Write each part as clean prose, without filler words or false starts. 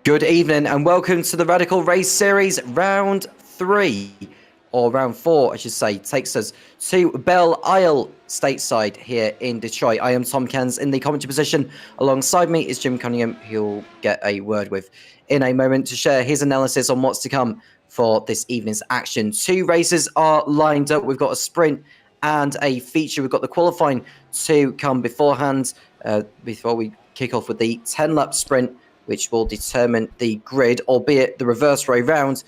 Good evening and welcome to the Radical Race Series Round 3, or Round 4 I should say, takes us to Belle stateside here in Detroit. I am Tom Cairns in the commentary position. Alongside me is Jim Cunningham, who'll get a word with in a moment to share his analysis on what's to come for this evening's action. Two races are lined up. We've got a sprint and a feature. We've got the qualifying to come beforehand, before we kick off with the 10-lap sprint, which will determine the grid, albeit the reverse way round.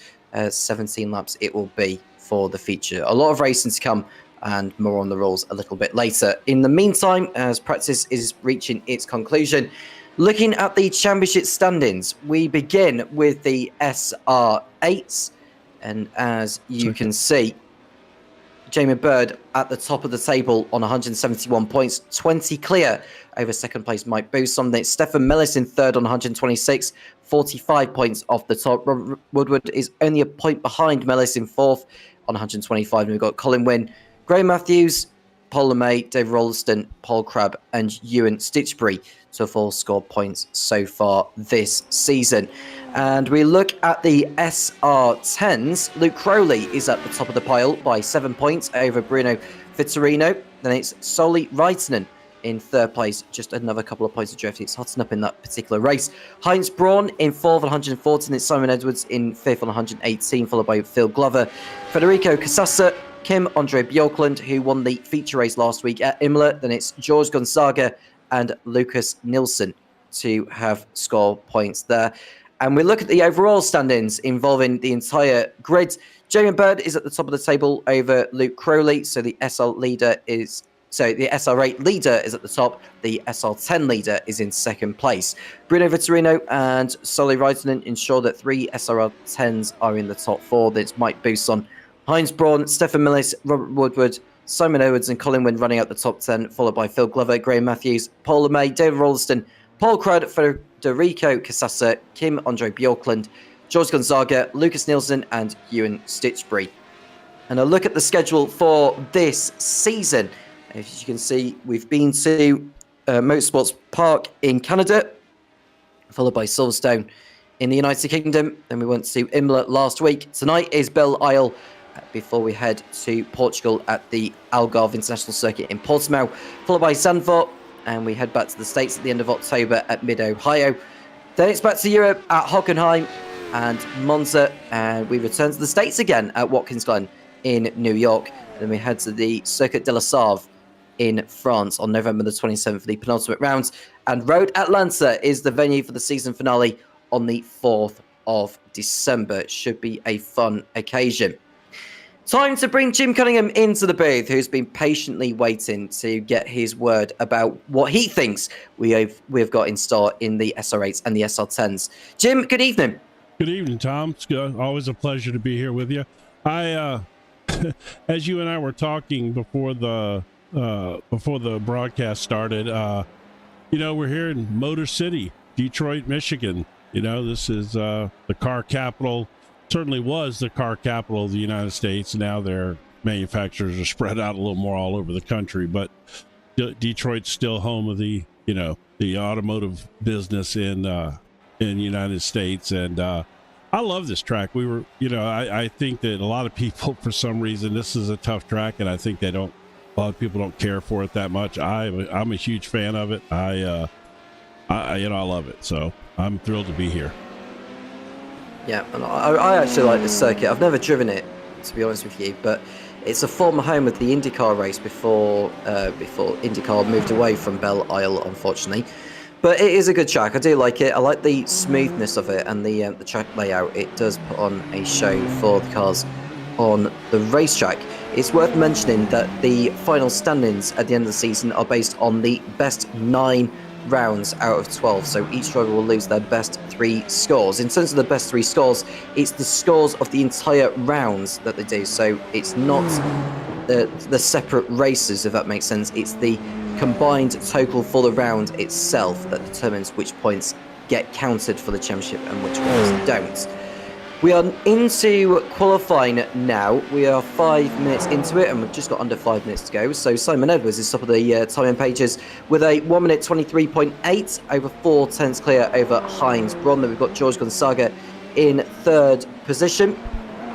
17 laps it will be for the feature. A lot of racing to come and more on the rules a little bit later. In the meantime, as practice is reaching its conclusion, looking at the championship standings, we begin with the SR8s. And as you can see, Jamie Bird at the top of the table on 171 points, 20 clear over second place Mike Bousson. Then Stefan Millis in third on 126, 45 points off the top. Robert Woodward is only a point behind Millis in fourth on 125. And we've got Colin Wynne, Graham Matthews, Paul LeMay, Dave Rolston, Paul Crabb and Ewan Stitchbury to have all scored points so far this season. And we look at the SR10s. Luke Crowley is at the top of the pile by 7 points over Bruno Vittorino. Then it's Soli Raitanen in third place, just another couple of points adrift. It's hotting up in that particular race. Heinz Braun in fourth on 114. It's Simon Edwards in fifth on 118, followed by Phil Glover. Federico Casassa, Kim Andre Bjorklund, who won the feature race last week at Imola. Then it's George Gonzaga and Lucas Nilsson to have scored points there. And we look at the overall standings involving the entire grid. Jamie Bird is at the top of the table over Luke Crowley. So the SR8 leader is at the top. The SR10 leader is in second place. Bruno Vittorino and Soli Raitanen ensure that 3 SR10s are in the top 4. That's Mike Bousson, Heinz Braun, Stefan Millis, Robert Woodward, Simon Edwards and Colin Wynne running out the top 10, followed by Phil Glover, Graham Matthews, Paul LeMay, David Rolston, Paul Crabb, Federico Casassa, Kim Andre Bjorklund, George Gonzaga, Lucas Nilsson and Ewan Stitchbury. And a look at the schedule for this season. As you can see, we've been to Motorsports Park in Canada, followed by Silverstone in the United Kingdom. Then we went to Imola last week. Tonight is Belle before we head to Portugal at the Algarve International Circuit in Portimao, followed by Zandvoort, and we head back to the States at the end of October at Mid-Ohio. Then it's back to Europe at Hockenheim and Monza, and we return to the States again at Watkins Glen in New York. And then we head to the Circuit de la Sarve in France on November the 27th for the penultimate round. And Road Atlanta is the venue for the season finale on the 4th of December. Should be a fun occasion. Time to bring Jim Cunningham into the booth, who's been patiently waiting to get his word about what he thinks we've got in store in the SR8s and the SR10s. Jim, good evening. Good evening, Tom. It's always a pleasure to be here with you. As you and I were talking before the broadcast started, we're here in Motor City, Detroit, Michigan. This is the car capital. Certainly was the car capital of the United States. Now their manufacturers are spread out a little more all over the country, but Detroit's still home of the automotive business in the United States. And I love this track. I think that a lot of people, for some reason, this is a tough track, and I think a lot of people don't care for it that much. I'm a huge fan of it. I love it. So I'm thrilled to be here. Yeah, and I actually like this circuit. I've never driven it, to be honest with you, but it's a former home of the IndyCar race before IndyCar moved away from Belle Isle, unfortunately. But it is a good track. I do like it. I like the smoothness of it and the track layout. It does put on a show for the cars on the racetrack. It's worth mentioning that the final standings at the end of the season are based on the best 9 rounds out of 12, so each driver will lose their best 3 scores. In terms of the best 3 scores, it's the scores of the entire rounds that they do, so it's not the separate races, if that makes sense. It's the combined total for the round itself that determines which points get counted for the championship and which ones don't. We are into qualifying now. We are 5 minutes into it, and we've just got under 5 minutes to go. So Simon Edwards is top of the timing pages with a 1 minute 23.8, over 4 tenths clear over Heinz Braun. Then we've got George Gonzaga in 3rd position.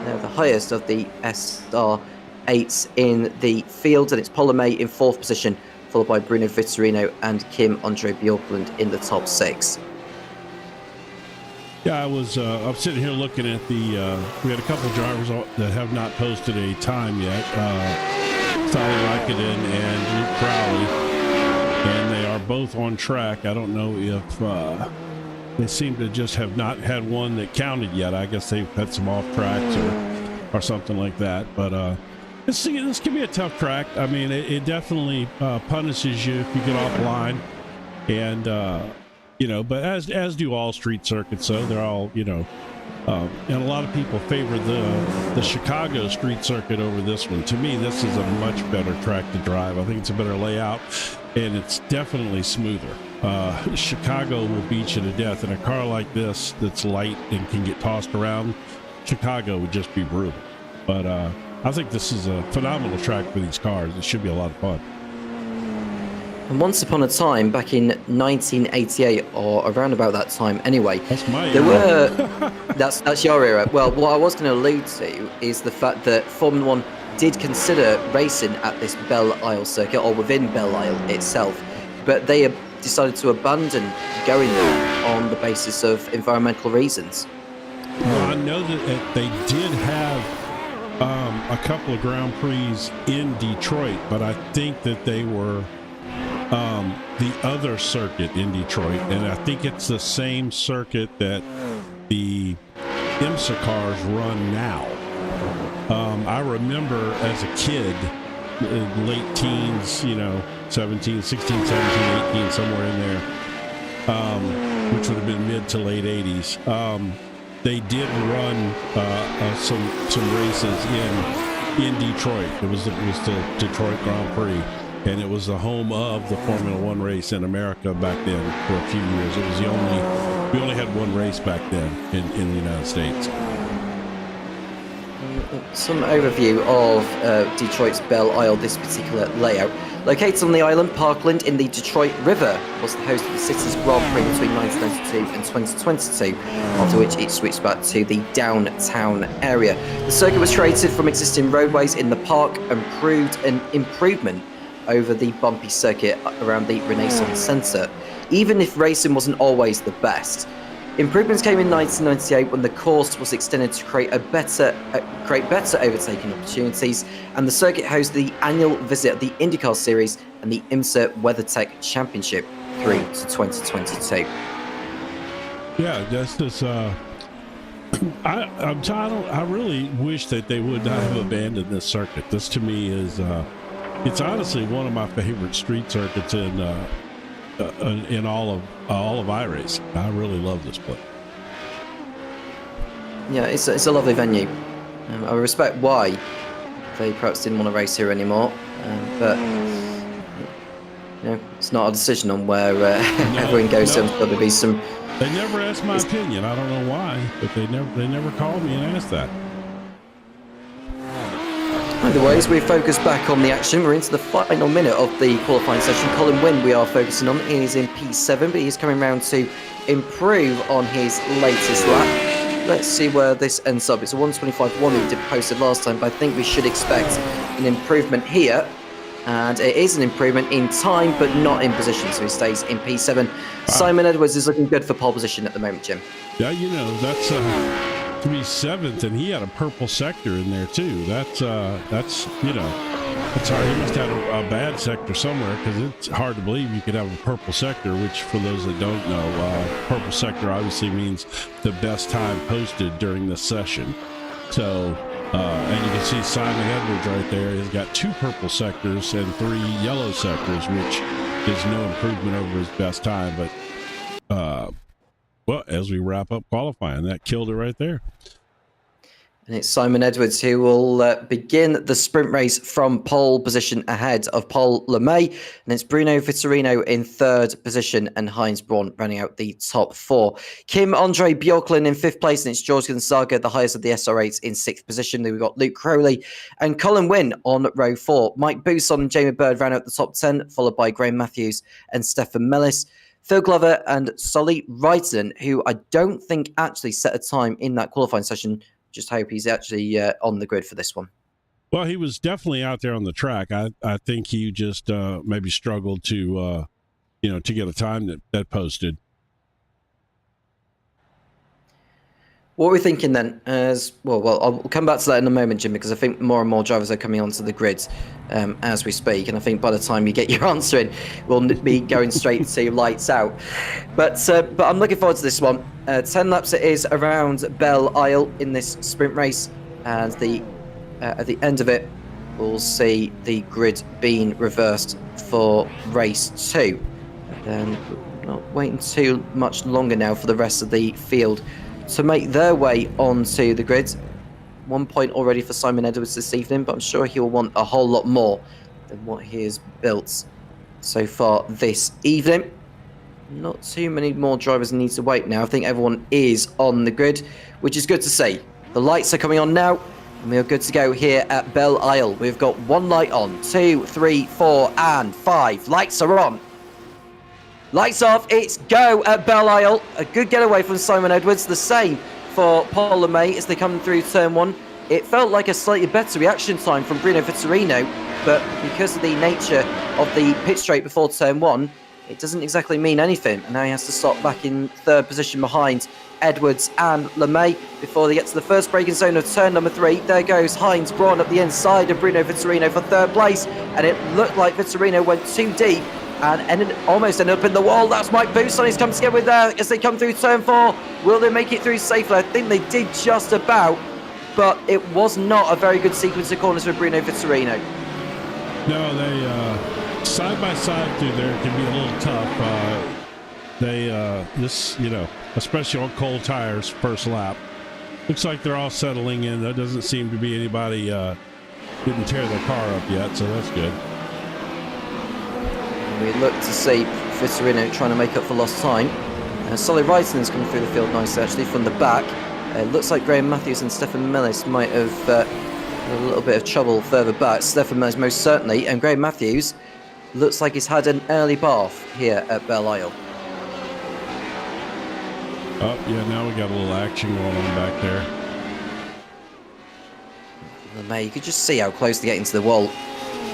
They're the highest of the SR8s in the field, and it's Polomé in 4th position, followed by Bruno Vitorino and Kim Andre Bjorklund in the top 6. Yeah, I'm sitting here looking at we had a couple drivers that have not posted a time yet. Sally Raikkonen and Luke Crowley, and they are both on track. I don't know if they seem to just have not had one that counted yet. I guess they've had some off tracks or something like that. But this can be a tough track. I mean, it definitely punishes you if you get offline, and but as do all street circuits, so they're all, and a lot of people favor the Chicago street circuit over this one. To me, this is a much better track to drive. I think it's a better layout, and it's definitely smoother. Chicago will beat you to death. In a car like this that's light and can get tossed around, Chicago would just be brutal. But I think this is a phenomenal track for these cars. It should be a lot of fun. And once upon a time, back in 1988, or around about that time anyway, that's my era. That's your era. Well, what I was going to allude to is the fact that Formula One did consider racing at this Belle Isle circuit, or within Belle Isle itself, but they decided to abandon going there on the basis of environmental reasons. Well, I know that they did have a couple of Grand Prix in Detroit, but I think that they were the other circuit in Detroit, and I think it's the same circuit that the IMSA cars run now. I remember as a kid, late teens, 17, 16, 17, 18, somewhere in there, which would have been mid to late 80s. They did run some races in Detroit. It was the Detroit Grand Prix. And it was the home of the Formula One race in America back then for a few years. It was we only had one race back then in the United States. Some overview of Detroit's Belle Isle, this particular layout. Located on the island, Parkland in the Detroit River was the host of the city's Grand Prix between 1992 and 2022, after which it switched back to the downtown area. The circuit was created from existing roadways in the park and proved an improvement over the bumpy circuit around the Renaissance Centre, even if racing wasn't always the best. Improvements came in 1998 when the course was extended to create better overtaking opportunities, and the circuit hosted the annual visit of the IndyCar Series and the IMSA WeatherTech Championship through to 2022. Yeah, that's just I really wish that they would not have abandoned this circuit. This to me is it's honestly one of my favorite street circuits in all of iRacing. I really love this place. Yeah, it's a lovely venue. I respect why they perhaps didn't want to race here anymore, but it's not a decision on where everyone goes. There's got to be some. They never asked my opinion. I don't know why, but they never called me and asked that. Either way, as we focus back on the action, we're into the final minute of the qualifying session. Colin Wynn, we are focusing on, is in P7, but he's coming round to improve on his latest lap. Let's see where this ends up. It's a 125.1 we did posted last time, but I think we should expect an improvement here. And it is an improvement in time, but not in position, so he stays in P7. Simon Edwards is looking good for pole position at the moment, Jim. Yeah, that's to be 7th, and he had a purple sector in there too. That's hard. He must have a bad sector somewhere, because it's hard to believe you could have a purple sector, which for those that don't know, purple sector obviously means the best time posted during the session. So and you can see Simon Edwards right there. He's got 2 purple sectors and 3 yellow sectors, which is no improvement over his best time, but well, as we wrap up qualifying, that killed it right there. And it's Simon Edwards who will begin the sprint race from pole position ahead of Paul Lemay. And it's Bruno Vitorino in third position and Heinz Braun running out the top four. Kim-Andre Bjorklund in fifth place, and it's George Gonzaga, the highest of the SR8s, in sixth position. Then we've got Luke Crowley and Colin Wynn on row four. Mike Bousson and Jamie Bird ran out the top 10, followed by Graham Matthews and Stefan Mellis. Phil Glover and Solly Wrighton, who I don't think actually set a time in that qualifying session. Just hope he's actually on the grid for this one. Well, he was definitely out there on the track. I think he just maybe struggled to get a time that posted. What are we thinking then? As well, I'll come back to that in a moment, Jim, because I think more and more drivers are coming onto the grid as we speak, and I think by the time you get your answer in, we'll be going straight to lights out. But I'm looking forward to this one. 10 laps it is around Belle Isle in this sprint race, and at the end of it, we'll see the grid being reversed for race 2. And not waiting too much longer now for the rest of the field to make their way onto the grid. 1 point already for Simon Edwards this evening, but I'm sure he'll want a whole lot more than what he has built so far this evening. Not too many more drivers need to wait now. I think everyone is on the grid, which is good to see. The lights are coming on now, and we are good to go here at Belle Isle. We've got 1 light on, 2, 3, 4, and 5. Lights are on. Lights off, it's go at Belle Isle. A good getaway from Simon Edwards. The same for Paul Lemay as they come through turn 1. It felt like a slightly better reaction time from Bruno Vitorino, but because of the nature of the pit straight before turn 1, it doesn't exactly mean anything. And now he has to stop back in third position behind Edwards and Lemay before they get to the first braking zone of turn number 3. There goes Heinz Braun up the inside of Bruno Vitorino for third place, and it looked like Vitorino went too deep and almost ended up in the wall. That's Mike Bousson. He's come together with there as they come through turn 4. Will they make it through safely? I think they did just about, but it was not a very good sequence of corners for Bruno Vitorino. No, they side by side through there can be a little tough. Especially on cold tires, first lap. Looks like they're all settling in. There doesn't seem to be anybody didn't tear their car up yet, so that's good. We look to see Vitorino trying to make up for lost time. Solly Wrighton's coming through the field nicely, actually, from the back. Looks like Graham Matthews and Stefan Mellis might have had a little bit of trouble further back. Stefan Mellis most certainly, and Graham Matthews looks like he's had an early bath here at Belle Isle. Oh, yeah, now we got a little action going on back there. You could just see how close they're getting to the wall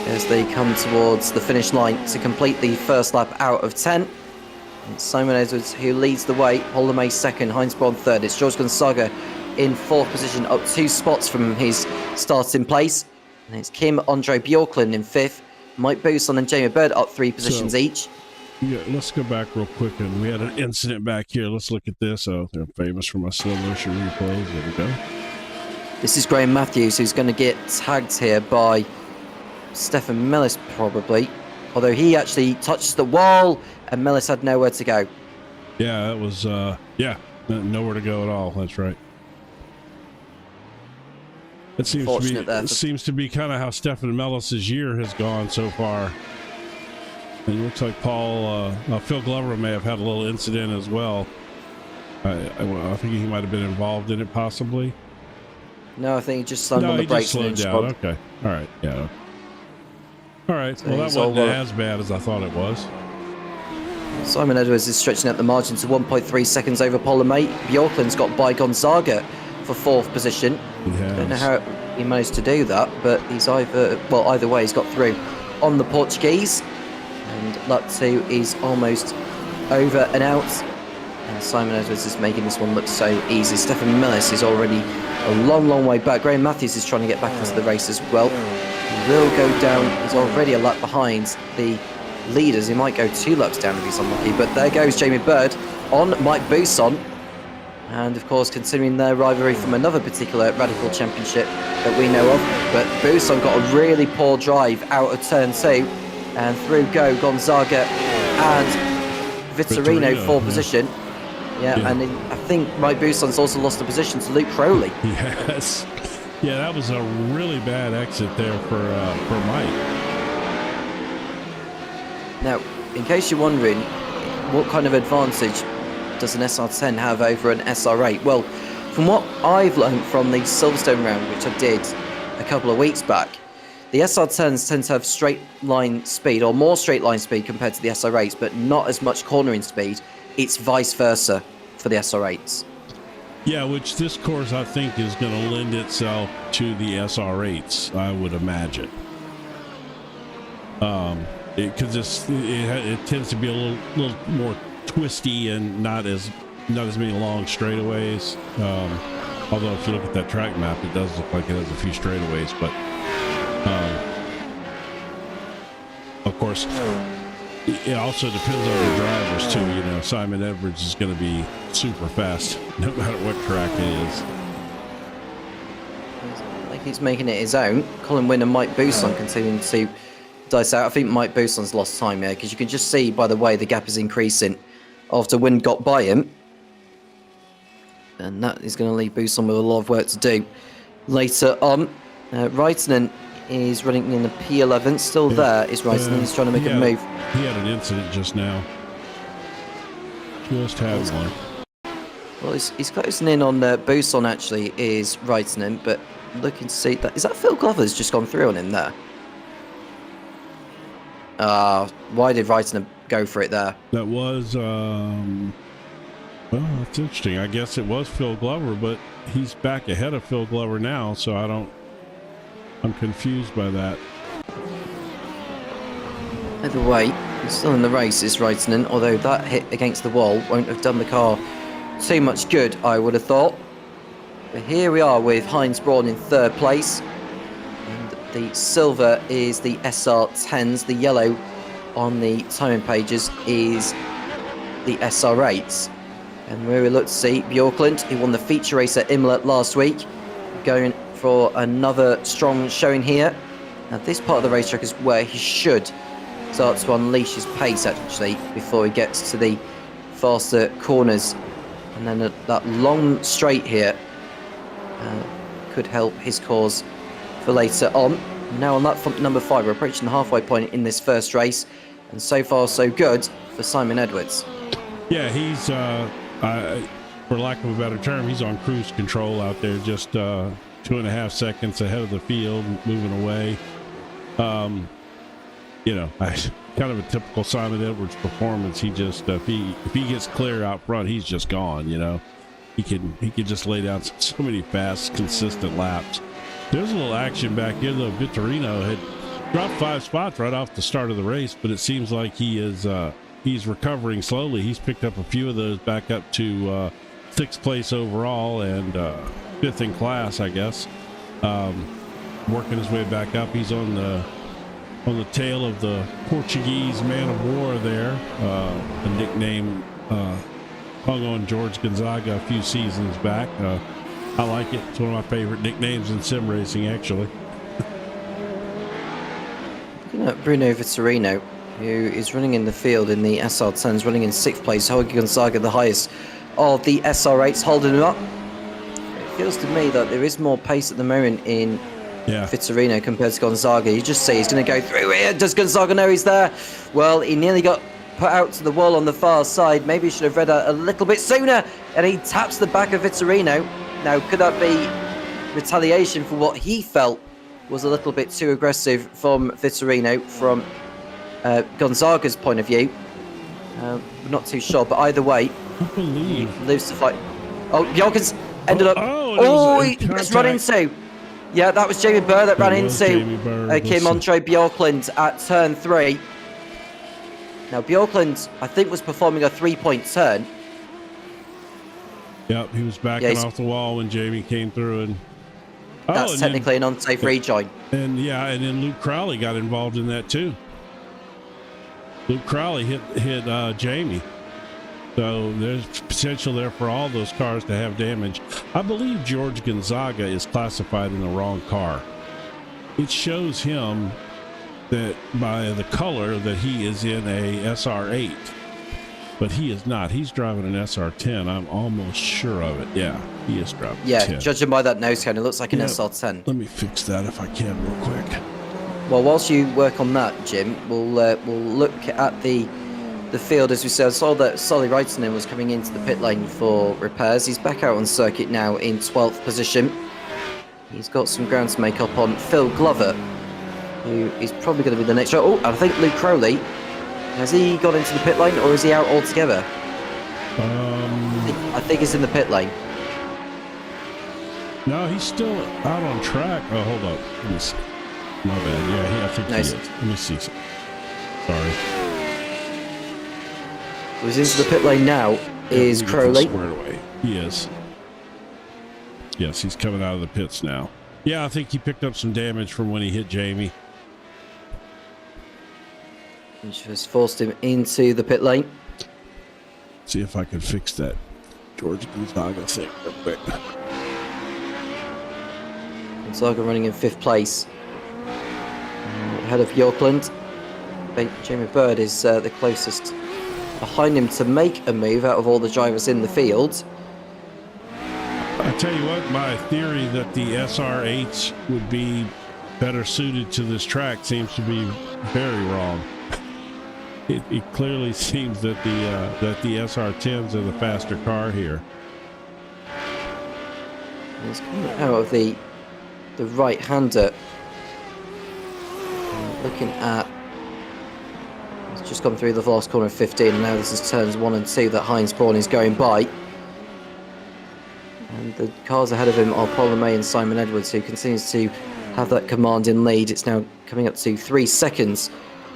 as they come towards the finish line to complete the first lap out of 10. And Simon Edwards who leads the way, Paul Lemay second, Heinz Braun third. It's George Gonzaga in fourth position, up 2 spots from his starting place. And it's Kim-Andre Bjorklund in fifth, Mike Bousson and Jamie Bird up 3 positions each. Yeah, let's go back real quick, and we had an incident back here. Let's look at this. Oh, they're famous for my slow motion replays. There we go. This is Graham Matthews who's going to get tagged here by Stefan Mellis probably, although he actually touched the wall and Mellis had nowhere to go. Yeah, that was nowhere to go at all. That's right. It seems to be kind of how Stefan Mellis's year has gone so far. And it looks like Phil Glover may have had a little incident as well. I think he might have been involved in it possibly. No, I think he just slammed on the brakes. No, he just slowed down. Okay. All right. Yeah. All right. So well, that wasn't as bad as I thought it was. Simon Edwards is stretching out the margin to 1.3 seconds over Paul Lemay. Bjorklund's got by Gonzaga for fourth position. I don't know how he managed to do that, but he's either way, he's got through on the Portuguese. And lap 2 is almost over and out. And Simon Edwards is making this one look so easy. Stefan Mellis is already a long way back. Graham Matthews is trying to get back into the race as well. He will go down. He's already a lap behind the leaders. He might go 2 laps down if he's unlucky. But there goes Jamie Bird on Mike Bousson. And of course, continuing their rivalry from another particular Radical Championship that we know of. But Bousson got a really poor drive out of turn 2. And through go Gonzaga and Vitorino for position. Yeah, and I think Mike Buson's also lost the position to Luke Crowley. Yes. Yeah, that was a really bad exit there for Mike. Now, in case you're wondering, what kind of advantage does an SR10 have over an SR8? Well, from what I've learned from the Silverstone round, which I did a couple of weeks back, the SR10s tend to have straight line speed, or more straight line speed compared to the SR8s, but not as much cornering speed. It's vice versa for the SR8s. Yeah, which this course I think is going to lend itself to the SR8s, I would imagine. Because it tends to be a little more twisty and not as many long straightaways. Although if you look at that track map, it does look like it has a few straightaways. But of course, it also depends on the drivers too. You know, Simon Edwards is going to be super fast no matter what track it is. Like he's making it his own. Colin Wynn and Mike Buson continuing to dice out. I think Mike Buson's lost time here because you can just see by the way the gap is increasing after Wynn got by him. And that is going to leave Buson with a lot of work to do later on. Reitinen is running in the P11. Still there is Reitinen. He's trying to make a move. He had an incident just now. Just had one. Well, he's closing in on Buson actually is Reitinen, but looking to see that. Is that Phil Glover's just gone through on him there? Why did Reitinen go for it there? That was, well, that's interesting. I guess it was Phil Glover, but he's back ahead of Phil Glover now, so I'm confused by that. Either way, he's still in the race, is Reitinen, although that hit against the wall won't have done the car too much good, I would have thought. But here we are with Heinz Braun in third place. And the silver is the SR10s. The yellow on the timing pages is the SR8s. And where we look to see Bjorklund, who won the feature race at Imola last week, going for another strong showing here. Now this part of the racetrack is where he should start to unleash his pace actually before he gets to the faster corners. And then that long straight here could help his cause for later on. Now on that front number 5, we're approaching the halfway point in this first race. And so far so good for Simon Edwards. Yeah, he's, for lack of a better term, he's on cruise control out there, just 2.5 seconds ahead of the field, moving away. You know, kind of a typical Simon Edwards performance. He just, if he gets clear out front, he's just gone. You know, he can just lay down so many fast, consistent laps. There's a little action back here though. Vittorino had dropped 5 spots right off the start of the race, but it seems like he is he's recovering slowly. He's picked up a few of those back up to 6th place overall and 5th in class, I guess. Working his way back up. He's on the tail of the Portuguese man of war there. The nickname hung on George Gonzaga a few seasons back. I like it. It's one of my favorite nicknames in sim racing, actually. Looking at Bruno Vittorino, who is running in the field in the SR10s, running in 6th place. Jorge Gonzaga, the highest of the SR8s, holding him up. It feels to me that there is more pace at the moment in Vittorino compared to Gonzaga. You just see he's going to go through here. Does Gonzaga know he's there? Well, he nearly got put out to the wall on the far side. Maybe he should have read that a little bit sooner. And he taps the back of Vittorino. Now, could that be retaliation for what he felt was a little bit too aggressive from Vittorino from Gonzaga's point of view? We're not too sure, but either way, he lives to fight. Oh, Bjorkens ended up... he was run into. Yeah, that was Jamie Burr that ran into Kim Andre Bjorklund at turn 3. Now, Bjorklund, I think, was performing a 3-point turn. Yep, he was backing off the wall when Jamie came through. And that's technically an unsafe rejoin. And then Luke Crowley got involved in that too. Luke Crowley hit Jamie. So there's potential there for all those cars to have damage. I believe George Gonzaga is classified in the wrong car. It shows him that by the color that he is in a SR8. but he is not. He's driving an SR10. I'm almost sure of it. Yeah, he is driving. Yeah, 10. Judging by that nose cone, it looks like an SR10. Let me fix that if I can real quick. Well, whilst you work on that, Jim, we'll look at the field. As we said, I saw that Solly Reitinen was coming into the pit lane for repairs. He's back out on circuit now in 12th position. He's got some ground to make up on Phil Glover, who is probably going to be the next. Oh, I think Luke Crowley. Has he got into the pit lane, or is he out altogether? I think he's in the pit lane. No, he's still out on track. Oh, hold up. Let me see. My bad. Yeah, I think he is. Let me see. Sorry. Who's into the pit lane now is Crowley. Squared away. He is. Yes, he's coming out of the pits now. Yeah, I think he picked up some damage from when he hit Jamie. Which has forced him into the pit lane. See if I can fix that George Gonzaga thing real quick. Gonzaga running in 5th place. Ahead of Yorkland. Jamie Bird is the closest behind him to make a move out of all the drivers in the field. I tell you what, my theory that the SR8s would be better suited to this track seems to be very wrong. It clearly seems that the SR10s are the faster car here. He's coming out of the right-hander. Looking at, he's just gone through the last corner of 15, and now this is turns 1 and 2 that Heinz Braun is going by. And the cars ahead of him are Paul LeMay and Simon Edwards, who continues to have that commanding lead. It's now coming up to 3 seconds,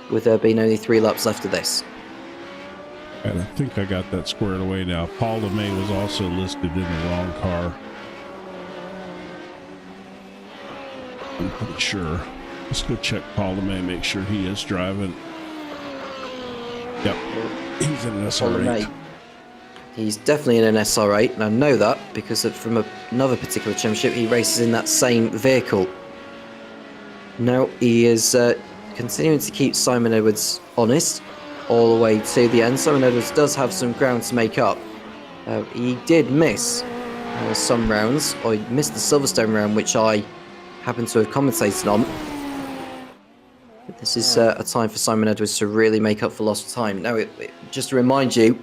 with there being only 3 laps left of this. And I think I got that squared away now. Paul LeMay was also listed in the wrong car. I'm pretty sure. Let's go check Paul LeMay, make sure he is driving. Yep, he's in an SR8. He's definitely in an SR8, and I know that because from another particular championship, he races in that same vehicle. Now he is continuing to keep Simon Edwards honest all the way to the end. Simon Edwards does have some ground to make up. He did miss some rounds, or he missed the Silverstone round, which I happen to have commentated on. But this is a time for Simon Edwards to really make up for lost time. Now, just to remind you,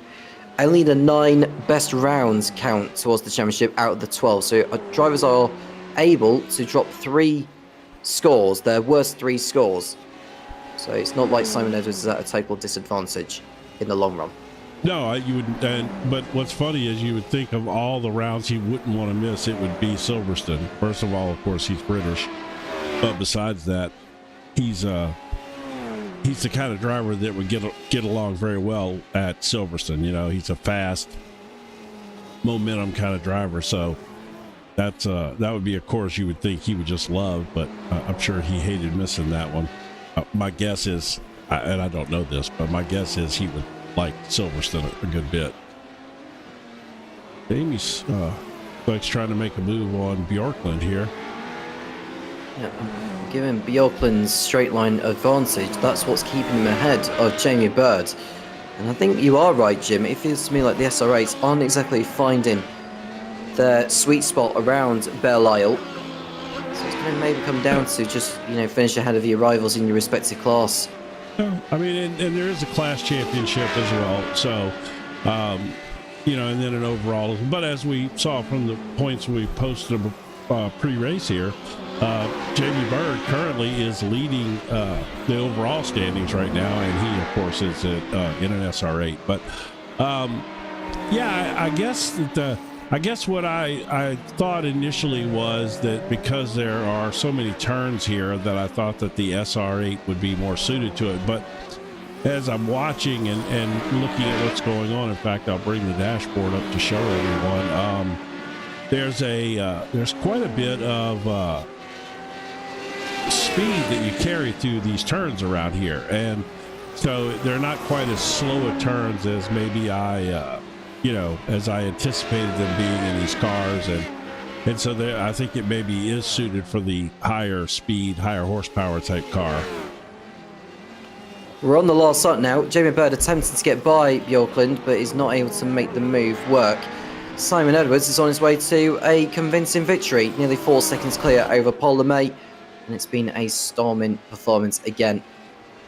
only the 9 best rounds count towards the championship out of the 12. So drivers are able to drop 3 scores, their worst 3 scores. So it's not like Simon Edwards is at a total disadvantage in the long run. No, you would. But what's funny is you would think of all the rounds he wouldn't want to miss, it would be Silverstone. First of all, of course, he's British, but besides that, he's the kind of driver that would get along very well at Silverstone. You know, he's a fast, momentum kind of driver. So that would be a course you would think he would just love. But I'm sure he hated missing that one. My guess is, and I don't know this, but my guess is he would like Silverstone a good bit. Amy's trying to make a move on Bjorklund here. Yeah, giving Bjorklund's straight line advantage. That's what's keeping him ahead of Jamie Bird. And I think you are right, Jim. It feels to me like the SR8s aren't exactly finding their sweet spot around Belle Isle. So it's going to maybe come down to just, finish ahead of your rivals in your respective class. Yeah, I mean, and there is a class championship as well. So, and then an overall. But as we saw from the points we posted pre-race here, Jamie Bird currently is leading the overall standings right now, and he, of course, is in an SR8. But I guess what I thought initially was that because there are so many turns here, that I thought that the SR8 would be more suited to it. But as I'm watching and looking at what's going on, in fact, I'll bring the dashboard up to show everyone. There's quite a bit of speed that you carry through these turns around here, and so they're not quite as slow at turns as maybe as I anticipated them being in these cars, and so I think it maybe is suited for the higher speed, higher horsepower type car. We're on the last start now. Jamie Bird attempting to get by Bjorklund, but is not able to make the move work. Simon Edwards is on his way to a convincing victory, nearly 4 seconds clear over Paul LeMay, and it's been a storming performance again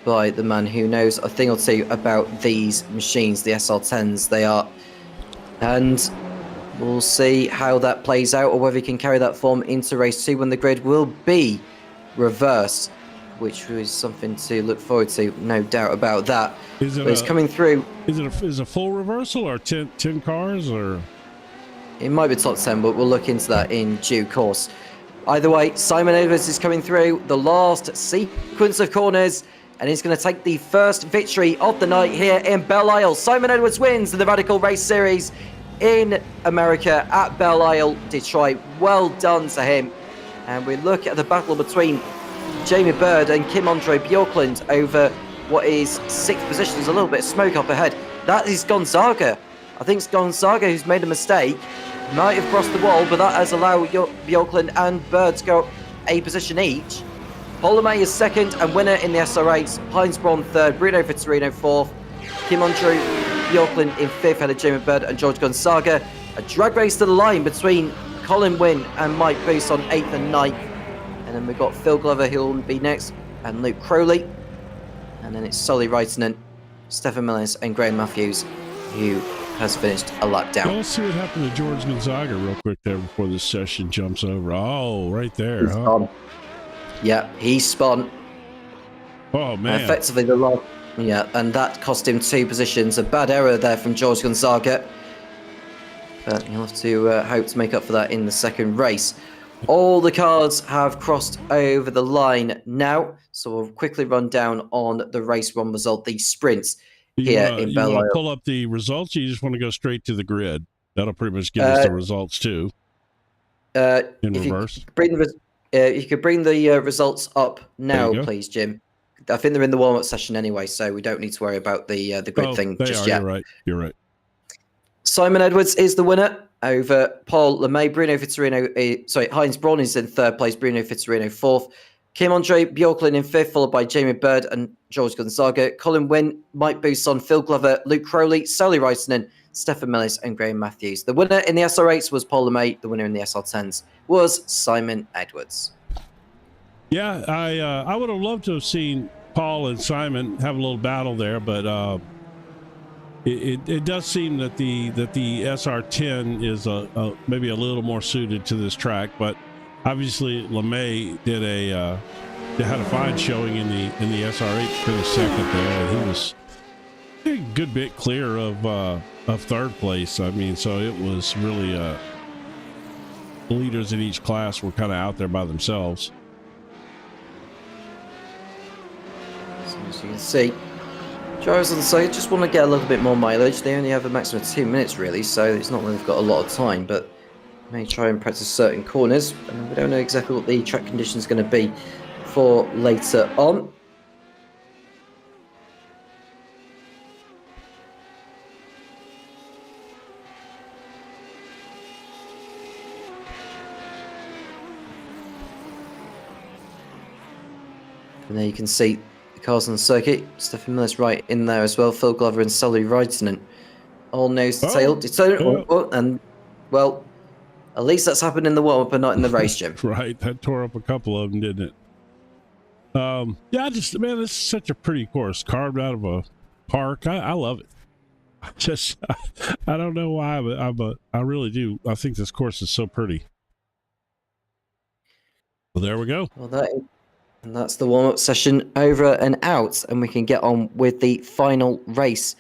by the man who knows a thing or two about these machines, the SR10s they are. And we'll see how that plays out, or whether he can carry that form into race 2 when the grid will be reversed, which is something to look forward to, no doubt about that. It's coming through. Is it a full reversal or 10 cars, or? It might be top 10, but we'll look into that in due course. Either way, Simon Edwards is coming through the last sequence of corners, and he's going to take the first victory of the night here in Belle Isle. Simon Edwards wins the Radical Race Series in America at Belle Isle, Detroit. Well done to him. And we look at the battle between Jamie Bird and Kim-Andre Bjorklund over what is 6th position. There's a little bit of smoke up ahead. That is Gonzaga. I think it's Gonzaga who's made a mistake. Might have crossed the wall, but that has allowed Bjorklund and Bird to go a position each. Paul LeMay is 2nd and winner in the SR8. Heinz Braun 3rd, Bruno Vitorino 4th. Kim-Andre Bjorklund in 5th, ahead of Jamie Bird and George Gonzaga. A drag race to the line between Colin Wynn and Mike Boost on 8th and 9th. And then we've got Phil Glover, who'll be next, and Luke Crowley. And then it's Sully Reitinen, Stefan Millis, and Graham Matthews, who has finished a lap down. Let's see what happened to George Gonzaga real quick there before this session jumps over. Oh, right there. Huh? Yeah, he spun. Oh, man. Effectively the last. Yeah, and that cost him 2 positions. A bad error there from George Gonzaga. But he'll have to hope to make up for that in the second race. All the cars have crossed over the line now, so we'll quickly run down on the race 1 result, the sprints here in Belle Isle. You want to pull up the results, or you just want to go straight to the grid? That'll pretty much give us the results too. In reverse. You could bring the results up now, please, Jim. I think they're in the warm-up session anyway, so we don't need to worry about the grid thing just yet. You're right. Simon Edwards is the winner over Paul LeMay. Heinz Braun is in 3rd place, Bruno Vitorino 4th. Kim-Andre Bjorklund in 5th, followed by Jamie Bird and George Gonzaga. Colin Wynn, Mike Bousson, Phil Glover, Luke Crowley, Sully Reitinen, Stefan Millis, and Graham Matthews. The winner in the SR8s was Paul LeMay. The winner in the SR10s was Simon Edwards. Yeah, I would have loved to have seen Paul and Simon have a little battle there, but it does seem that the SR10 is maybe a little more suited to this track. But obviously LeMay had a fine showing in the SR8, finished 2nd there, and he was a good bit clear of 3rd place. I mean, so it was really the leaders in each class were kind of out there by themselves. So as you can see, drivers on the side just want to get a little bit more mileage. They only have a maximum of 2 minutes really, so it's not like they've got a lot of time, but may try and practice certain corners, and we don't know exactly what the track condition is going to be for later on. And there you can see the cars on the circuit. Stefan Millis right in there as well. Phil Glover and Sully Reitinen all nose to tail. And, well, at least that's happened in the warm-up and not in the race, Jim. Right. That tore up a couple of them, didn't it? Yeah, this is such a pretty course. Carved out of a park. I love it. I don't know why, but I really do. I think this course is so pretty. Well, there we go. Well, that's the warm-up session over and out, and we can get on with the final race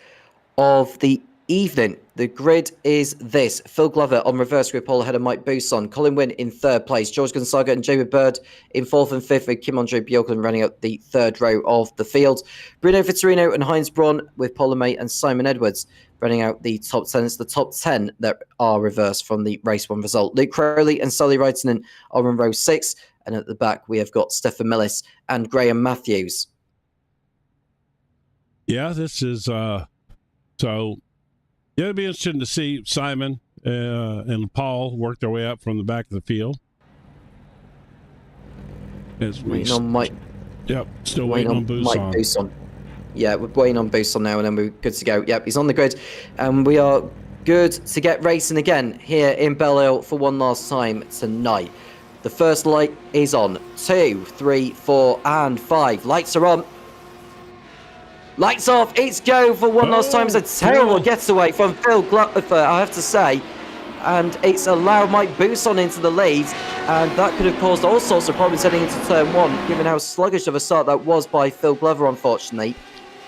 of the evening. The grid is this: Phil Glover on reverse grid pole ahead of Mike Bousson, Colin Wynn in 3rd place, George Gonzaga and Jamie Bird in 4th and 5th, with Kim-Andre Bjorklund running up the 3rd row of the field. Bruno Vitorino and Heinz Braun with Paul LeMay and Simon Edwards running out the top 10. It's the top 10 that are reversed from the race 1 result. Luke Crowley and Sully Reitinen are in row 6. And at the back, we have got Stefan Millis and Graham Matthews. Yeah, this is so. Yeah, it'd be interesting to see Simon and Paul work their way up from the back of the field. Waiting on Mike. Yep, still waiting on Bousson. Mike Bousson. Yeah, we're waiting on Boost on now, and then we're good to go. Yep, he's on the grid, and we are good to get racing again here in Belle for one last time tonight. The first light is on. 2, 3, 4, and 5. Lights are on. Lights off. It's go for one last time. It's a terrible getaway from Phil Glover, I have to say. And it's allowed Mike Bousson into the lead, and that could have caused all sorts of problems heading into turn 1, given how sluggish of a start that was by Phil Glover, unfortunately.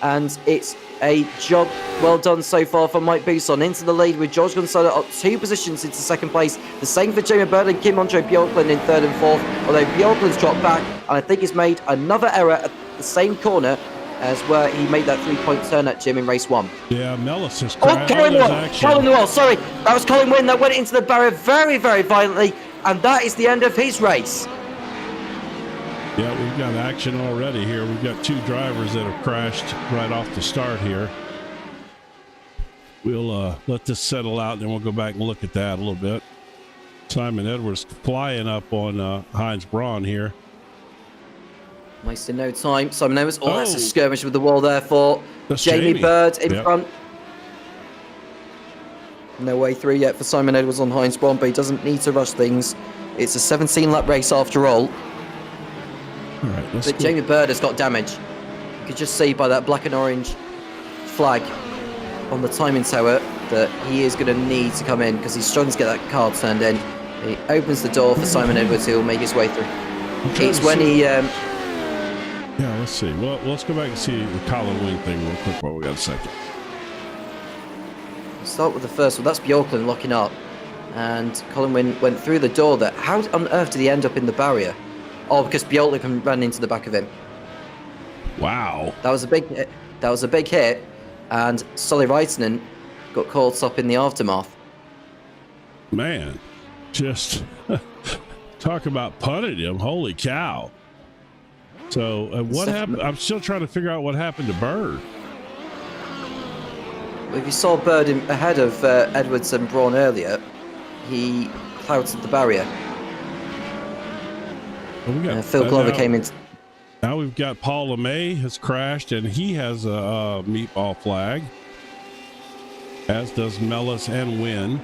And it's a job well done so far for Mike Bousson into the lead, with George Gonzalez up 2 positions into second place. The same for Jamie Bird and Kim Andre Bjorklund in 3rd and 4th, although Bjorklund's dropped back, and I think he's made another error at the same corner as where he made that 3-point turn at Jim in race 1. Yeah, Mellis is Colin Wall, sorry. That was Colin Wynn that went into the barrier very, very violently, and that is the end of his race. Yeah, we've got action already here. We've got 2 drivers that have crashed right off the start here. We'll let this settle out, and then we'll go back and look at that a little bit. Simon Edwards flying up on Heinz Braun here. Wasting no time. Simon Edwards. Oh, that's a skirmish with the wall there for Jamie Bird in front. No way through yet for Simon Edwards on Heinz Braun, but he doesn't need to rush things. It's a 17-lap race after all. All right, but Jamie Bird has got damage. You could just see by that black and orange flag on the timing tower that he is going to need to come in because he's struggling to get that car turned in. He opens the door for Simon Edwards, who will make his way through. It's when he... Yeah, let's see. Well, let's go back and see the Colin Wynn thing real quick while we got a second. Start with the first one. That's Bjorklund locking up. And Colin Wynn went through the door there. How on earth did he end up in the barrier? Oh, because Bjorklund ran into the back of him. Wow. That was a big hit. That was a big hit. And Solly Reitinen got caught up in the aftermath. Man, just talk about punting him. Holy cow. So what happened? I'm still trying to figure out what happened to Bird. If you saw Bird ahead of Edwards and Braun earlier, he clouted the barrier. Well, Phil Glover came in. Now we've got Paul LeMay has crashed, and he has a meatball flag, as does Mellis and Wynn.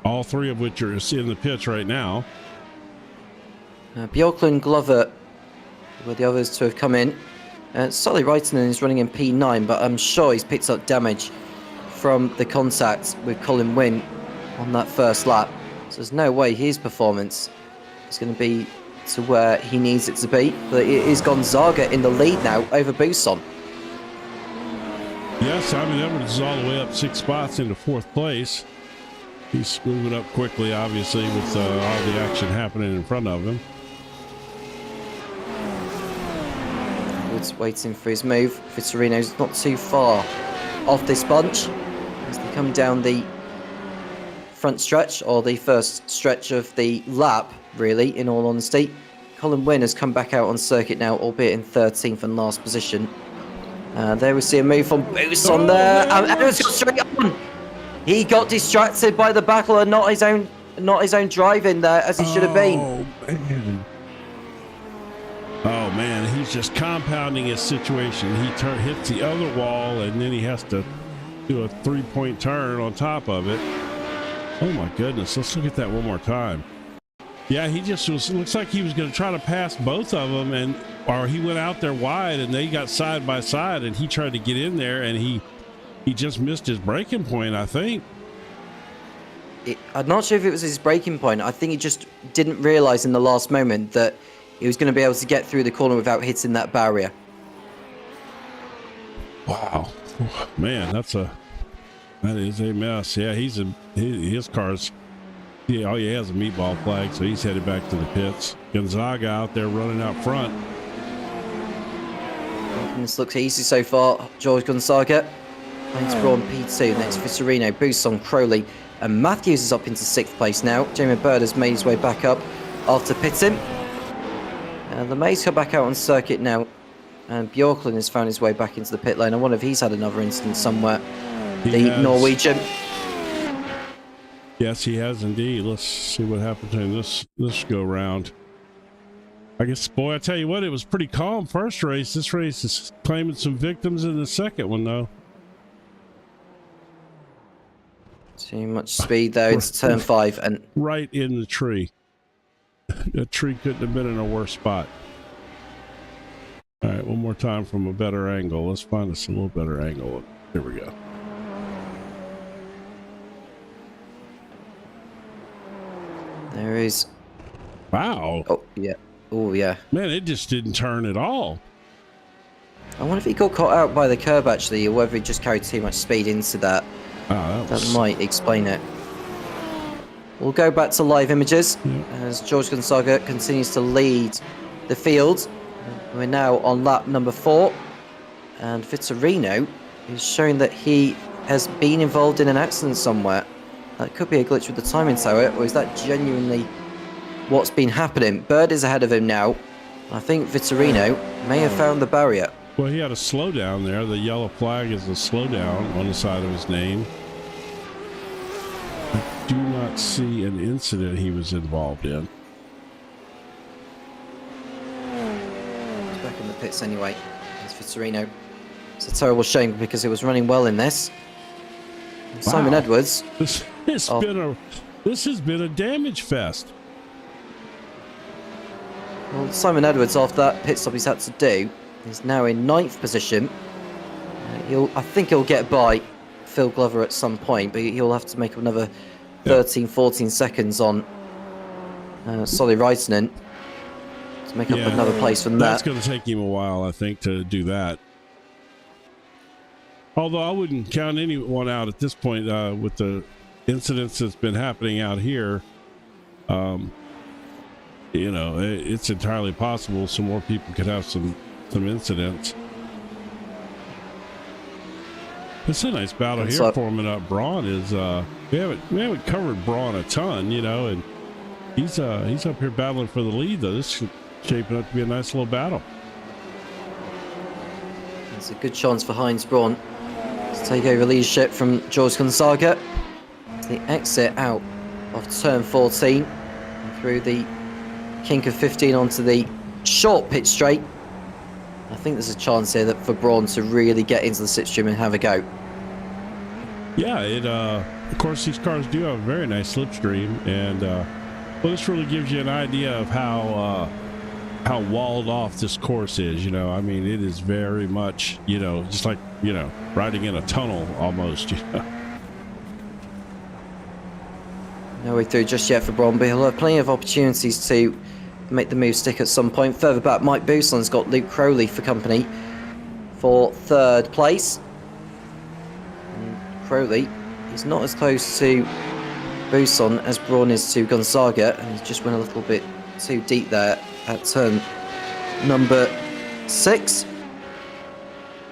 All 3 of which are in the pits right now. Bjorklund, Glover were the others to have come in. Solly Reitinen is running in P9, but I'm sure he's picked up damage from the contact with Colin Wynn on that first lap. So there's no way his performance is going to be to where he needs it to be. But it is Gonzaga in the lead now over Bousson. Yeah, Simon Edwards is all the way up 6 spots into 4th place. He's moving up quickly, obviously, with all the action happening in front of him. Woods waiting for his move. Vittorino's not too far off this bunch as they come down the front stretch, or the first stretch of the lap, really, in all honesty. Colin Wynn has come back out on circuit now, albeit in 13th and last position. There we see a move from Bousson there, and Edwards got straight on. He got distracted by the battle and not his own driving there as he should have been. Oh man, he's just compounding his situation. He hits the other wall, and then he has to do a 3-point turn on top of it. Oh my goodness, let's look at that one more time. Yeah, he just looks like he was going to try to pass both of them, or he went out there wide and they got side by side, and he tried to get in there, and he just missed his braking point, I think. I'm not sure if it was his braking point. I think he just didn't realize in the last moment that he was going to be able to get through the corner without hitting that barrier. Wow, man, that is a mess. Yeah, his car's. Yeah, all he has a meatball flag, so he's headed back to the pits. Gonzaga out there running out front. And this looks easy so far. George Gonzaga. Heinz Braun P2. Next Vittorino, Bousson, Crowley, and Matthews is up into 6th place now. Jamie Bird has made his way back up after pitting. And LeMay's come back out on circuit now. And Bjorklund has found his way back into the pit lane. I wonder if he's had another incident somewhere. Norwegian. Yes, he has indeed. Let's see what happens in this go round. I guess, boy, I tell you what, it was pretty calm first race. This race is claiming some victims in the second one, though. Too much speed there into turn 5 and right in the tree. That tree couldn't have been in a worse spot. All right, one more time from a better angle. Let's find us a little better angle. Here we go. there is. Wow. Oh yeah. Oh yeah. Man, it just didn't turn at all. I wonder if he got caught out by the curb actually, or whether he just carried too much speed into that. Oh, that might explain it. We'll go back to live images as George Gonzaga continues to lead the field. We're now on lap number 4, and Vitorino is showing that he has been involved in an accident somewhere. That could be a glitch with the timing tower, or is that genuinely what's been happening? Bird is ahead of him now. I think Vitorino may have found the barrier. Well, he had a slowdown there. The yellow flag is a slowdown on the side of his name. I do not see an incident he was involved in. He's back in the pits anyway. It's Vitorino. It's a terrible shame because it was running well in this. And Simon Edwards. This has been a damage fest. Well, Simon Edwards, after that pit stop he's had to do, is now in 9th position. I think he'll get by Phil Glover at some point, but he'll have to make another 13, 14 seconds on Solly Reitinen to make up another place from that. That's going to take him a while, I think, to do that. Although I wouldn't count anyone out at this point with the incidents that's been happening out here. You know, it's entirely possible some more people could have some incidents. It's a nice battle here forming up. Braun is we haven't covered Braun a ton, you know, and he's up here battling for the lead though. This is shaping up to be a nice little battle. It's a good chance for Heinz Braun to take over leadership from George Gonzaga. It's the exit out of turn 14 and through the kink of 15 onto the short pit straight. I think there's a chance here that for Braun to really get into the slipstream and have a go. Yeah, of course these cars do have a very nice slipstream, and well, this really gives you an idea of how walled off this course is. You know, I mean, it is very much, you know, just like, you know, riding in a tunnel almost. You know? No way through just yet for Braun, but he'll have plenty of opportunities to make the move stick at some point. Further back, Mike Boussaint's got Luke Crowley for company for 3rd place. And Crowley is not as close to Boussaint as Braun is to Gonzaga, and he's just went a little bit too deep there at turn number 6.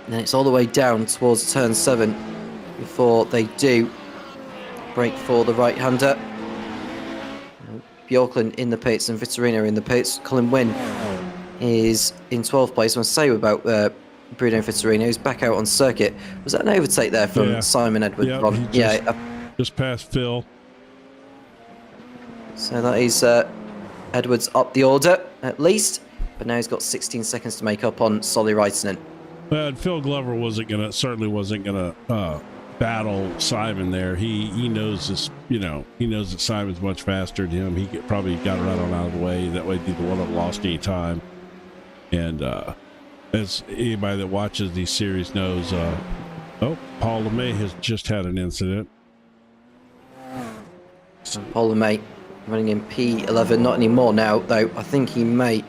And it's all the way down towards turn 7 before they do break for the right-hander. Bjorklund in the pits and Vitorino in the pits. Colin Wynn is in 12th place. I want to say about Bruno Vitorino, who's back out on circuit. Was that an overtake there from Simon Edwards? Just past Phil. So that is Edwards up the order at least, but now he's got 16 seconds to make up on Solly Reitinen. Phil Glover certainly wasn't gonna battle Simon there. He knows this, you know, he knows that Simon's much faster than him. He probably got right on out of the way. That way neither one of them lost any time. And as anybody that watches these series knows, Paul LeMay has just had an incident. Paul LeMay running in P11, not anymore now though. I think he may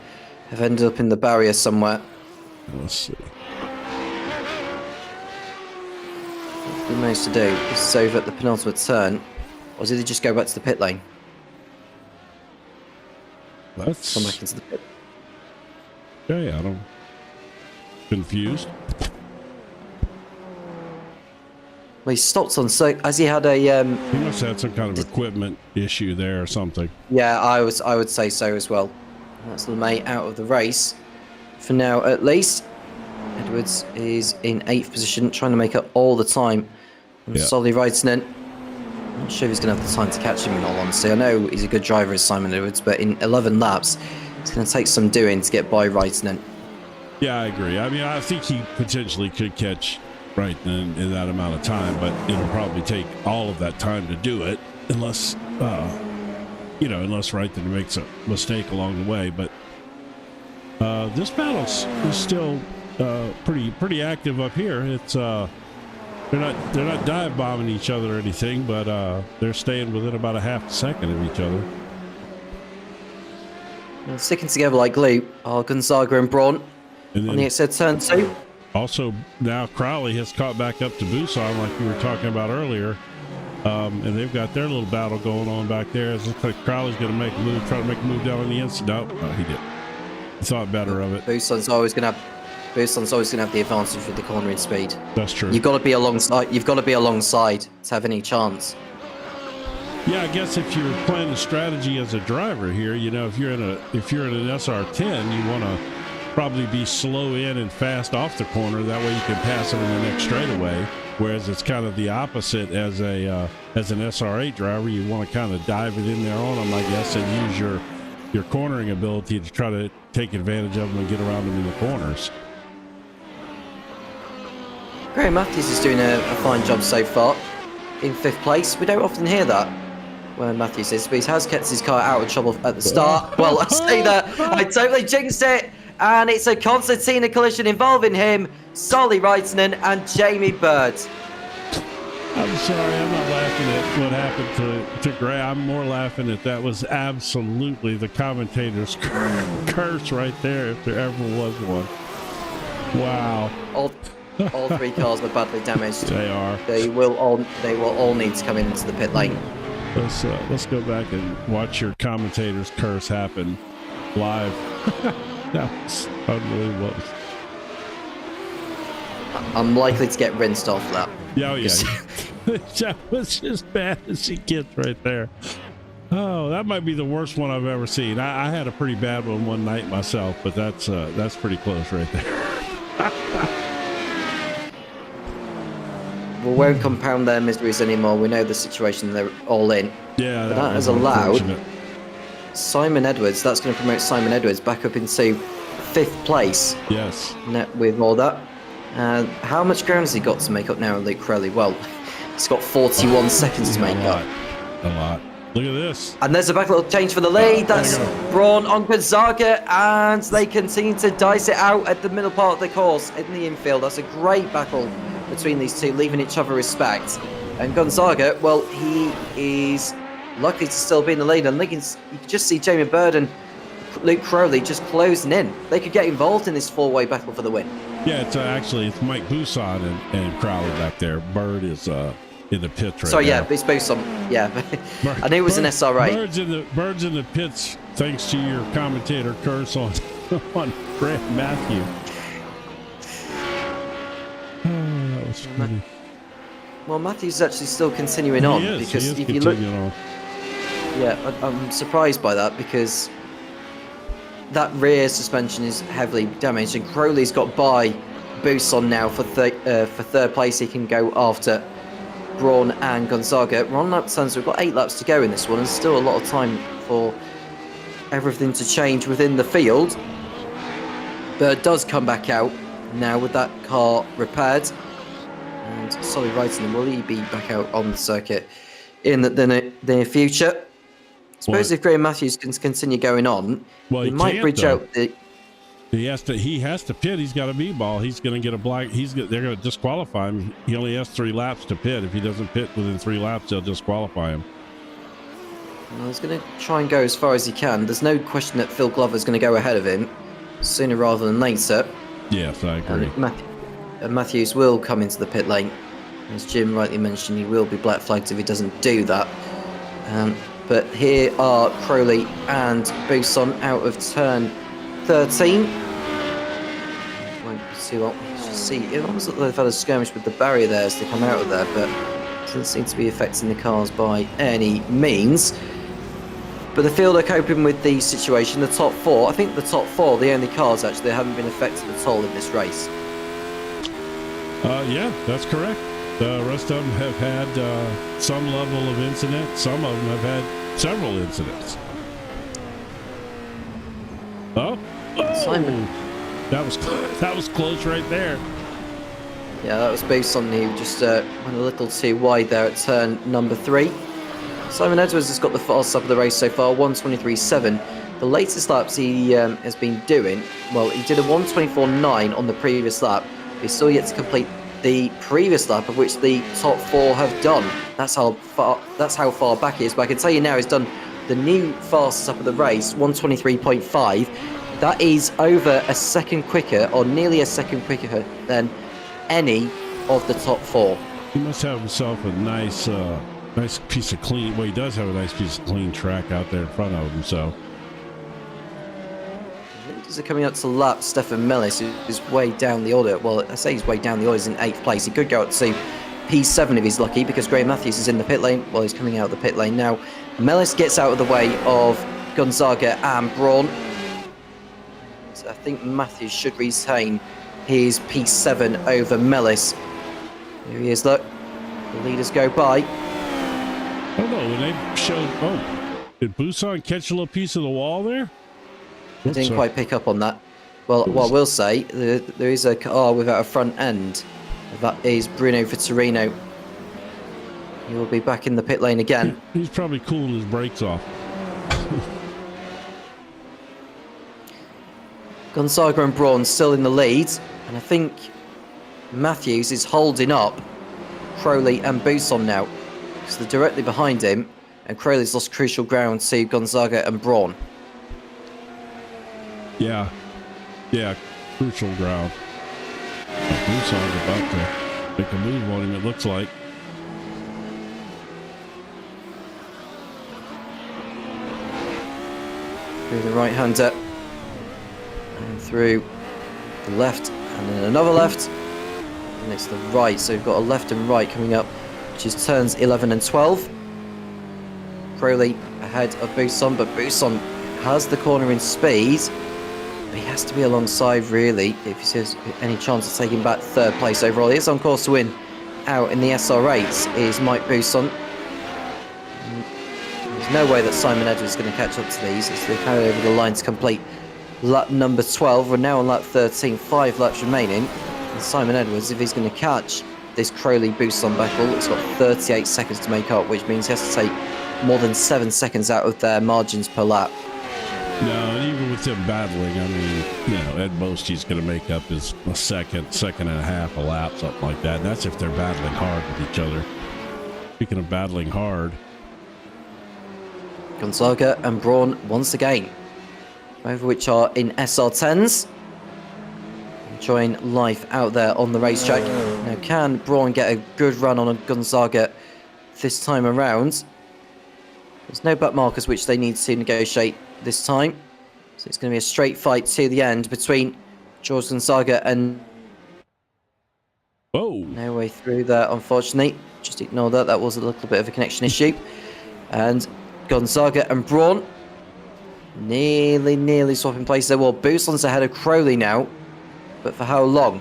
have ended up in the barrier somewhere. Let's see. What he managed to do is over at the penultimate turn, or did he just go back to the pit lane? Let's come back into the pit. Okay, I'm confused. Well, he stopped on as he had a he must have had some kind of equipment issue there or something. Yeah, I would say so as well. That's LeMay out of the race for now at least. Edwards is in 8th position, trying to make up all the time. And Solly Reitinen, I'm not sure if he's going to have the time to catch him in all honesty. I know he's a good driver as Simon Edwards, but in 11 laps, It's going to take some doing to get by Reitinen. Yeah, I agree. I mean, I think he potentially could catch Reitinen in that amount of time, but it'll probably take all of that time to do it, unless Reitinen makes a mistake along the way. But this battle is still pretty active up here. It's they're not dive bombing each other or anything, but they're staying within about a half a second of each other. And sticking together like glue are Gonzaga and Braun And on the exit turn 2. Also, now Crowley has caught back up to Busan, like we were talking about earlier. And they've got their little battle going on back there. It looks like Crowley's going to make a move, try to make a move down on the inside. No, he didn't. He thought better of it. Busan's always going to have the advantage with the cornering speed. That's true. You've got to be alongside. You've got to be alongside to have any chance. Yeah, I guess if you're playing a strategy as a driver here, if you're in an SR10, you want to probably be slow in and fast off the corner. That way you can pass them in the next straightaway. Whereas it's kind of the opposite as an SR8 driver. You want to kind of dive it in there on them, I guess, and use your cornering ability to try to take advantage of them and get around them in the corners. Graham Matthews is doing a fine job so far in 5th place. We don't often hear that where Matthews is, but he has kept his car out of trouble at the start. Well, I say that, I totally jinxed it, and it's a concertina collision involving him, Solly Reitinen, and Jamie Bird. I'm sorry, I'm not laughing at what happened to Gray. I'm more laughing at that was absolutely the commentator's curse right there, if there ever was one. Wow. All 3 cars are badly damaged. They are. They will all need to come into the pit lane. Let's go back and watch your commentator's curse happen live. That was unbelievable. I'm likely to get rinsed off that. Yeah, that was as bad as it gets right there. Oh, that might be the worst one I've ever seen. I had a pretty bad one night myself, but that's pretty close right there. We won't compound their miseries anymore. We know the situation they're all in. Yeah, that has allowed Simon Edwards. That's going to promote Simon Edwards back up into 5th place. Yes. With all that. How much ground has he got to make up now, Luke Crowley? Well, he's got 41 seconds to make up. A lot. Look at this. And there's a back little change for the lead. That's Braun on Gonzaga, and they continue to dice it out at the middle part of the course in the infield. That's a great battle between these two, leaving each other respect. And Gonzaga, well, he is likely to still be in the lead. And you can just see Jamie Bird and Luke Crowley just closing in. They could get involved in this 4-way battle for the win. Yeah, it's Mike Busan and Crowley back there. Bird is in the pits right now. Yeah, it's Busan. Yeah, I knew it was an SR8. Bird's in the pits thanks to your commentator curse on Grant Matthew. That was funny. Well, Matthew's actually still continuing on because if you look, I'm surprised by that because that rear suspension is heavily damaged, and Crowley's got by Busan now for 3rd place. He can go after Braun and Gonzaga. We're on lap 10, so we've got 8 laps to go in this one, and still a lot of time for everything to change within the field. Bird does come back out now with that car repaired, and Solly Reitinen, will he be back out on the circuit in the near future? I suppose if Graham Matthews can continue going on, he might bridge out the... He has to pit. He's got a B-ball. He's going to get a black. They're going to disqualify him. He only has 3 laps to pit. If he doesn't pit within 3 laps, they'll disqualify him. Well, he's going to try and go as far as he can. There's no question that Phil Glover's going to go ahead of him sooner rather than later. Yes, I agree. And Matthews will come into the pit lane. As Jim rightly mentioned, he will be black flagged if he doesn't do that. But here are Crowley and Busan out of turn 13. Won't see what we see. It almost looks like they've had a skirmish with the barrier there as they come out of there, but it doesn't seem to be affecting the cars by any means. But the field are coping with the situation. The top 4, I think the top 4 are the only cars actually that haven't been affected at all in this race. Yeah, that's correct. The rest of them have had some level of incident. Some of them have had several incidents. Oh, Simon. that was close right there. Yeah, that was Buson who just went a little too wide there at turn number 3. Simon Edwards has got the fastest lap of the race so far, 1:23.7. The latest laps he has been doing, well, he did a 1:24.9 on the previous lap. He's still yet to complete the previous lap, of which the top 4 have done. That's how far back he is. But I can tell you now, he's done the new fastest lap of the race, 1:23.5. That is over a second quicker, or nearly a second quicker than any of the top 4. He must have himself a nice piece of clean. Well, he does have a nice piece of clean track out there in front of him. So leaders are coming up to lap Stefan Mellis, who's way down the order. Well, I say he's way down the order. He's in 8th place. He could go up to P7 if he's lucky, because Graham Matthews is in the pit lane. Well, he's coming out of the pit lane now. Mellis gets out of the way of Gonzaga and Braun. So I think Matthews should retain his P7 over Mellis. Here he is, look. The leaders go by. I don't know, when they showed... Oh, did Busan catch a little piece of the wall there? I didn't quite pick up on that. Well, what I will say, there is a car without a front end. That is Bruno Vittorino. He will be back in the pit lane again. He's probably cooling his brakes off. Gonzaga and Braun still in the lead. And I think Matthews is holding up Crowley and Buson now. So they're directly behind him. And Crowley's lost crucial ground to Gonzaga and Braun. Yeah, crucial ground. Buson's about to make a move on him, it looks like. Through the right-hander. And through the left. And then another left. And it's the right. So we've got a left and right coming up, which is turns 11 and 12. Crowley ahead of Buson, but Buson has the corner in speed. He has to be alongside, really, if he has any chance of taking back 3rd place overall. He is on course to win out in the SR8, is Mike Buson. There's no way that Simon Edwards is going to catch up to these as they carry over the line to complete lap number 12. We're now on lap 13, 5 laps remaining. And Simon Edwards, if he's going to catch this Crowley-Buson battle, it's got 38 seconds to make up, which means he has to take more than 7 seconds out of their margins per lap. No, and even with them battling, I mean, you know, at most he's going to make up his second and a half a lap, something like that. And that's if they're battling hard with each other. Speaking of battling hard, Gonzaga and Braun once again, both of which are in SR10s, enjoying life out there on the racetrack. Now, can Braun get a good run on a Gonzaga this time around? There's no back markers which they need to negotiate this time, so it's going to be a straight fight to the end between George Gonzaga and... Whoa! No way through there, unfortunately. Just ignore that. That was a little bit of a connection issue. And Gonzaga and Braun nearly swapping places there. Well, Buson's ahead of Crowley now, but for how long?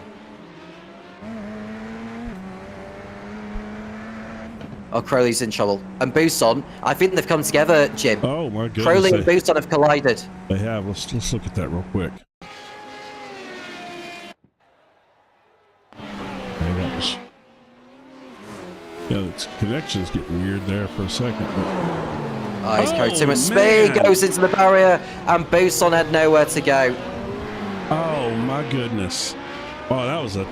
Oh, Crowley's in trouble. And Buson, I think they've come together, Jim. Oh my goodness. Crowley and Buson have collided. They have. Let's look at that real quick. Yeah, the connection's getting weird there for a second. Oh, he's carried too much speed, goes into the barrier, and Buson had nowhere to go. Oh my goodness. Oh, that was a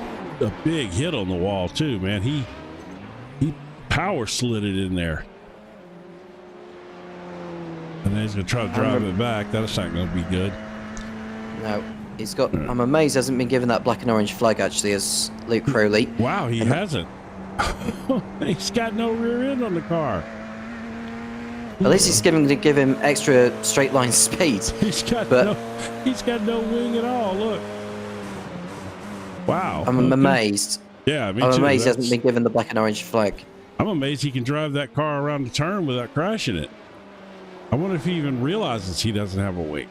big hit on the wall too, man. He power slid it in there. And then he's going to try to drive it back. That's not going to be good. No, he's got... I'm amazed he hasn't been given that black and orange flag, actually, as Luke Crowley. Wow, he hasn't. He's got no rear end on the car. At least he's going to give him extra straight line speed. He's got no wing at all, look. Wow. I'm amazed. Yeah, me I'm too. amazed he hasn't been given the black and orange flag. I'm amazed he can drive that car around the turn without crashing it. I wonder if he even realizes he doesn't have a wing.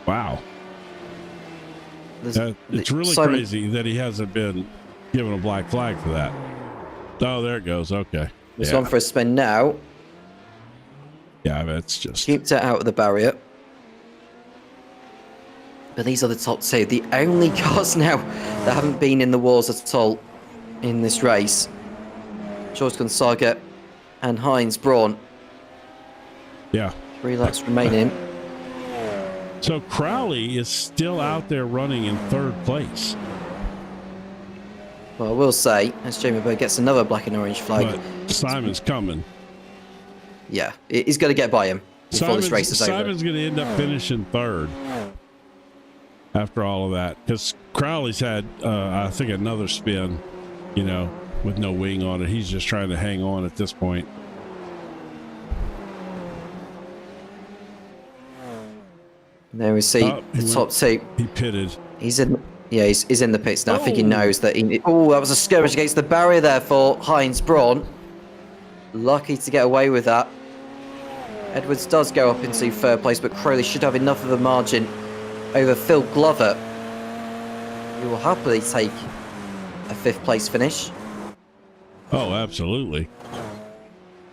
Wow. It's really crazy that he hasn't been given a black flag for that. Oh, there it goes. Okay. It's on for a spin now. Yeah, that's just... Keeps it out of the barrier. But these are the top two. The only cars now that haven't been in the wars at all in this race. George Gonzaga and Heinz Braun. Yeah. 3 laps remaining. So Crowley is still out there running in 3rd place. Well, I will say, as JPBro gets another black and orange flag. But Simon's coming. Yeah, he's going to get by him before this race is over. Simon's going to end up finishing 3rd after all of that. Because Crowley's had, I think, another spin, you know, with no wing on it. He's just trying to hang on at this point. There we see the top two. He pitted. He's in. Yeah, he's in the pits now. I think he knows that he... Oh, that was a skirmish against the barrier there for Heinz Braun. Lucky to get away with that. Edwards does go up into 3rd place, but Crowley should have enough of a margin over Phil Glover, who will happily take a 5th place finish. Oh, absolutely.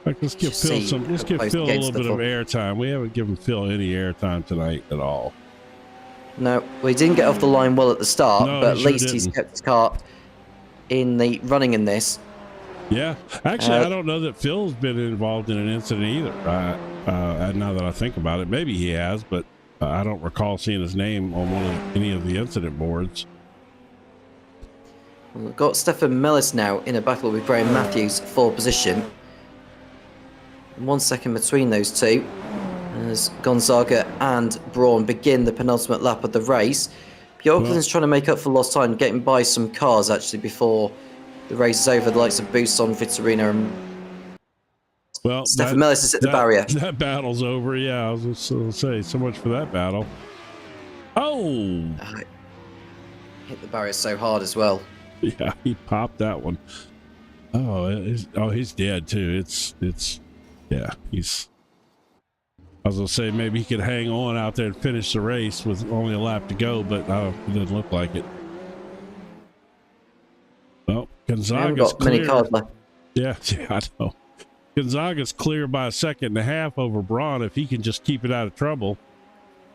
Like, let's give Phil a little bit of airtime. We haven't given Phil any airtime tonight at all. No, we didn't get off the line well at the start, but at least he's kept his car in the running in this. Yeah, actually, I don't know that Phil's been involved in an incident either. Now that I think about it, maybe he has, but I don't recall seeing his name on any of the incident boards. We've got Stefan Mellis now in a battle with Graham Matthews for position. 1 second between those two as Gonzaga and Braun begin the penultimate lap of the race. Bjorklund's trying to make up for lost time, getting by some cars actually before the race is over. The likes of Buson, Vitorino, and Stefan Mellis is at the barrier. That battle's over. Yeah, I was just going to say, so much for that battle. Oh! Hit the barrier so hard as well. Yeah, he popped that one. He's dead too. Yeah, I was going to say maybe he could hang on out there and finish the race with only a lap to go, but it didn't look like it. Well, Gonzaga's clear. Many cars left. Yeah, I know. Gonzaga's clear by 1.5 seconds over Braun. If he can just keep it out of trouble,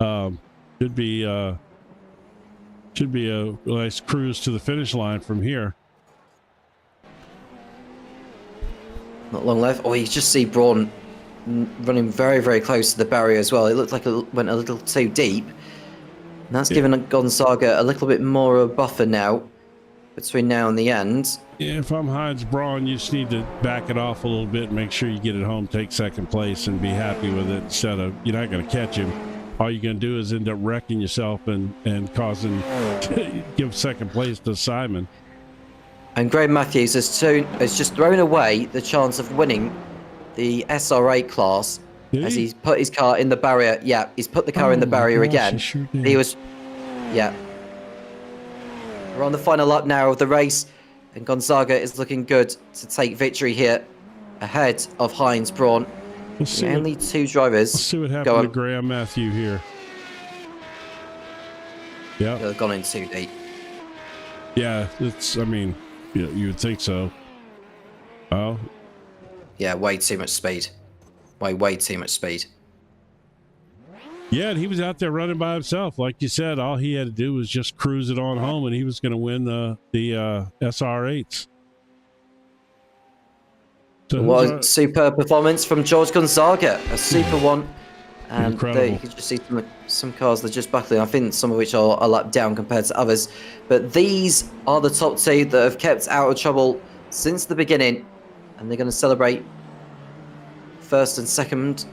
should be a nice cruise to the finish line from here. Not long left. Oh, you just see Braun running very, very close to the barrier as well. It looked like it went a little too deep. And that's given Gonzaga a little bit more of a buffer now between now and the end. Yeah, if I'm Heinz Braun, you just need to back it off a little bit and make sure you get it home, take 2nd place, and be happy with it instead of, you're not going to catch him. All you're going to do is end up wrecking yourself and causing, give 2nd place to Simon. And Graham Matthews has just thrown away the chance of winning the SR8 class as he's put his car in the barrier. Yeah, he's put the car in the barrier again. He was, yeah. We're on the final lap now of the race, and Gonzaga is looking good to take victory here ahead of Heinz Braun. Only 2 drivers. Let's see what happened to Graham Matthew here. Yeah, they've gone in too deep. Yeah, you would think so. Oh. Yeah, way too much speed. Way too much speed. Yeah, and he was out there running by himself. Like you said, all he had to do was just cruise it on home, and he was going to win the SR8s. So what a superb performance from George Gonzaga. A super one. And there you can just see some cars that are just battling. I think some of which are a lap down compared to others. But these are the top 2 that have kept out of trouble since the beginning. And they're going to celebrate 1st and 2nd.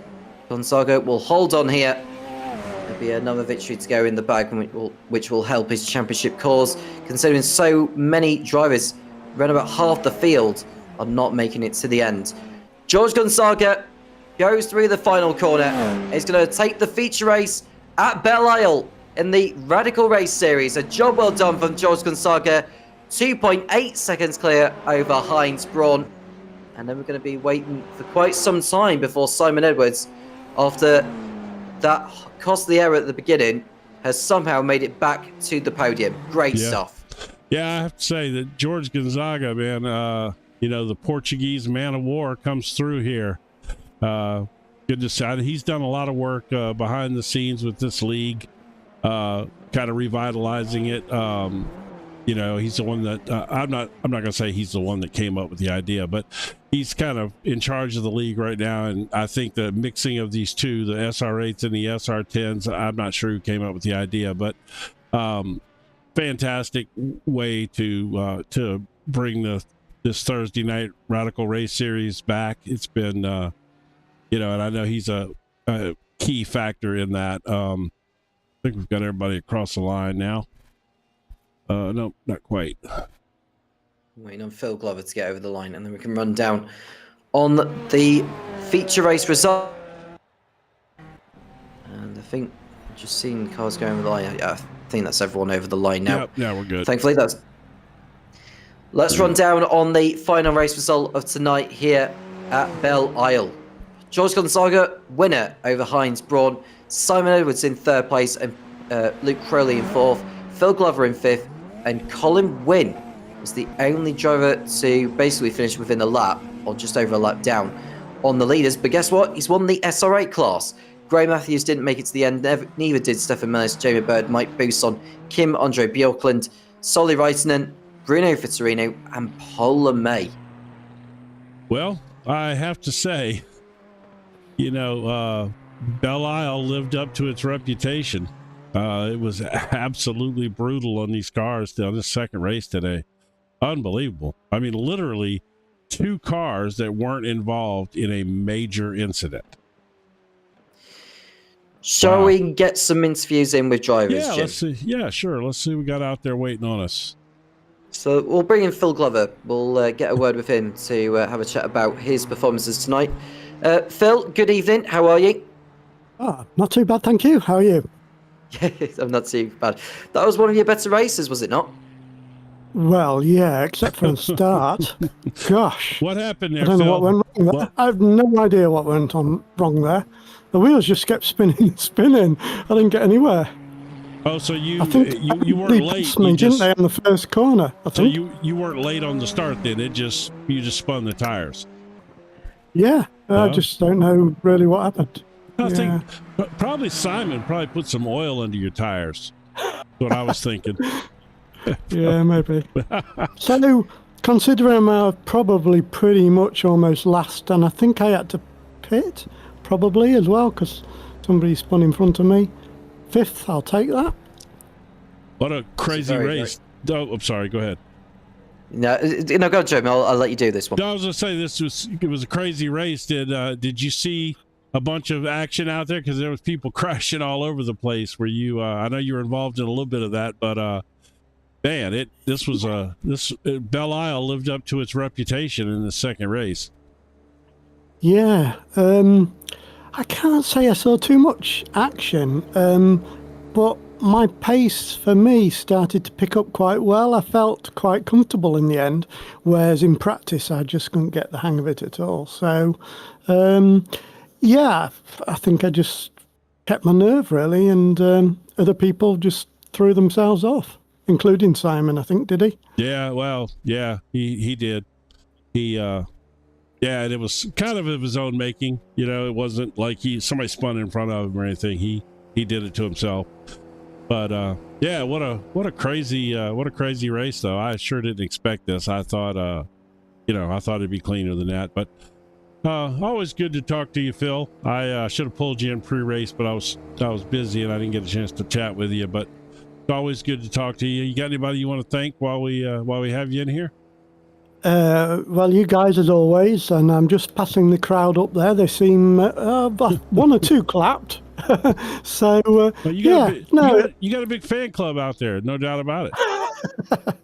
Gonzaga will hold on here. There'll be another victory to go in the bag, which will help his championship cause, considering so many drivers, around about half the field, are not making it to the end. George Gonzaga goes through the final corner. He's going to take the feature race at Belle in the Radical Race Series. A job well done from George Gonzaga. 2.8 seconds clear over Heinz Braun. And then we're going to be waiting for quite some time before Simon Edwards, after that costly error at the beginning, has somehow made it back to the podium. Great stuff. Yeah, I have to say that George Gonzaga, man, the Portuguese man of war comes through here. Good to see. He's done a lot of work behind the scenes with this league. kind of revitalizing it. You know, he's the one that I'm not going to say he's the one that came up with the idea, but he's kind of in charge of the league right now. And I think the mixing of these two, the SR8s and the SR10s, I'm not sure who came up with the idea, but fantastic way to bring this Thursday night Radical Race Series back. It's been, you know, and I know he's a key factor in that. I think we've got everybody across the line now. No, not quite. Waiting on Phil Glover to get over the line, and then we can run down on the feature race result. And I think I've just seen cars going over the line. Yeah, I think that's everyone over the line now. Yep, yeah, we're good. Thankfully, that's. Let's run down on the final race result of tonight here at Belle Isle. George Gonzaga, winner over Heinz Braun. Simon Edwards in third place, and Luke Crowley in fourth. Phil Glover in fifth. And Colin Wynn was the only driver to basically finish within a lap, or just over a lap down, on the leaders. But guess what? He's won the SR8 class. Gray Matthews didn't make it to the end. Neither did Stefan Millis, Jamie Bird, Mike Bousson, Kim Andre Bjorklund, Solly Reitinen, Bruno Vittorino, and Paula May. Well, I have to say, you know, Belle Isle lived up to its reputation. It was absolutely brutal on these cars on this second race today. Unbelievable. I mean, literally 2 cars that weren't involved in a major incident. Shall we get some interviews in with drivers, Yeah, Jim? let's see. Yeah, sure. Let's see what we got out there waiting on us. So we'll bring in Phil Glover. We'll get a word with him to have a chat about his performances tonight. Phil, good evening. How are you? Not too bad, thank you. How are you? Yes, I'm not too bad. That was one of your better races, was it not? Well, yeah, except for the start. Gosh. What happened there, I don't know Phil? what went wrong there. I have no idea what went on wrong there. The wheels just kept spinning and spinning. I didn't get anywhere. Oh, so you I think you weren't they late. passed me, didn't they, on the first corner? I So think. you weren't late on the start then. You just spun the tires. Yeah, I just don't know really what happened. I think probably Simon put some oil under your tires. That's what I was thinking. Yeah, maybe. So, considering I'm probably pretty much almost last, and I think I had to pit probably as well because somebody spun in front of me. 5th, I'll take that. What a crazy race. Oh, I'm sorry. Go ahead. No, go on, Jeremy. I'll let you do this one. No, I was going to say it was a crazy race. Did you see a bunch of action out there? Because there was people crashing all over the place. Where you? I know you were involved in a little bit of that, but man, Belle Isle lived up to its reputation in the second race. Yeah, I can't say I saw too much action, but my pace for me started to pick up quite well. I felt quite comfortable in the end, whereas in practice I just couldn't get the hang of it at all. So, yeah, I think I just kept my nerve really, and other people just threw themselves off, including Simon, I think, did he? Yeah, well, yeah, he did. Yeah, and it was kind of his own making. You know, it wasn't like somebody spun in front of him or anything. He did it to himself. But yeah, what a crazy race though. I sure didn't expect this. I thought I thought it'd be cleaner than that. But always good to talk to you, Phil. I should have pulled you in pre-race, but I was busy and I didn't get a chance to chat with you. But it's always good to talk to you. You got anybody you want to thank while we have you in here? Well, you guys as always, and I'm just passing the crowd up there. They seem 1 or 2 clapped. So well, you got yeah, a big fan club out there, no doubt about it.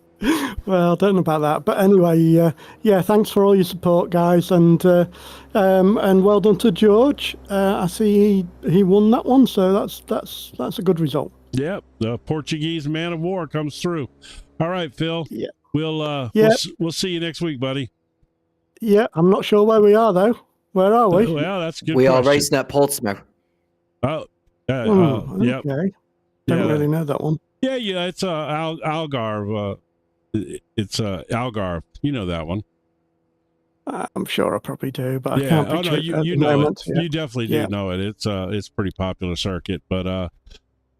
Well, I don't know about that, but anyway, yeah, thanks for all your support, guys, and well done to George. I see he won that one, so that's a good result. Yep, the Portuguese man of war comes through. All right, Phil. Yeah. We'll see you next week, buddy. Yeah, I'm not sure where we are though. Where are we? Well, that's a good. We question. are racing at Portsmouth. Oh, yep. Okay. Don't really know that one. Yeah, it's Algarve. It's Algarve. You know that one. I'm sure I probably do, but yeah. I can't picture you know moment. it. You definitely do know it. It's pretty popular circuit, but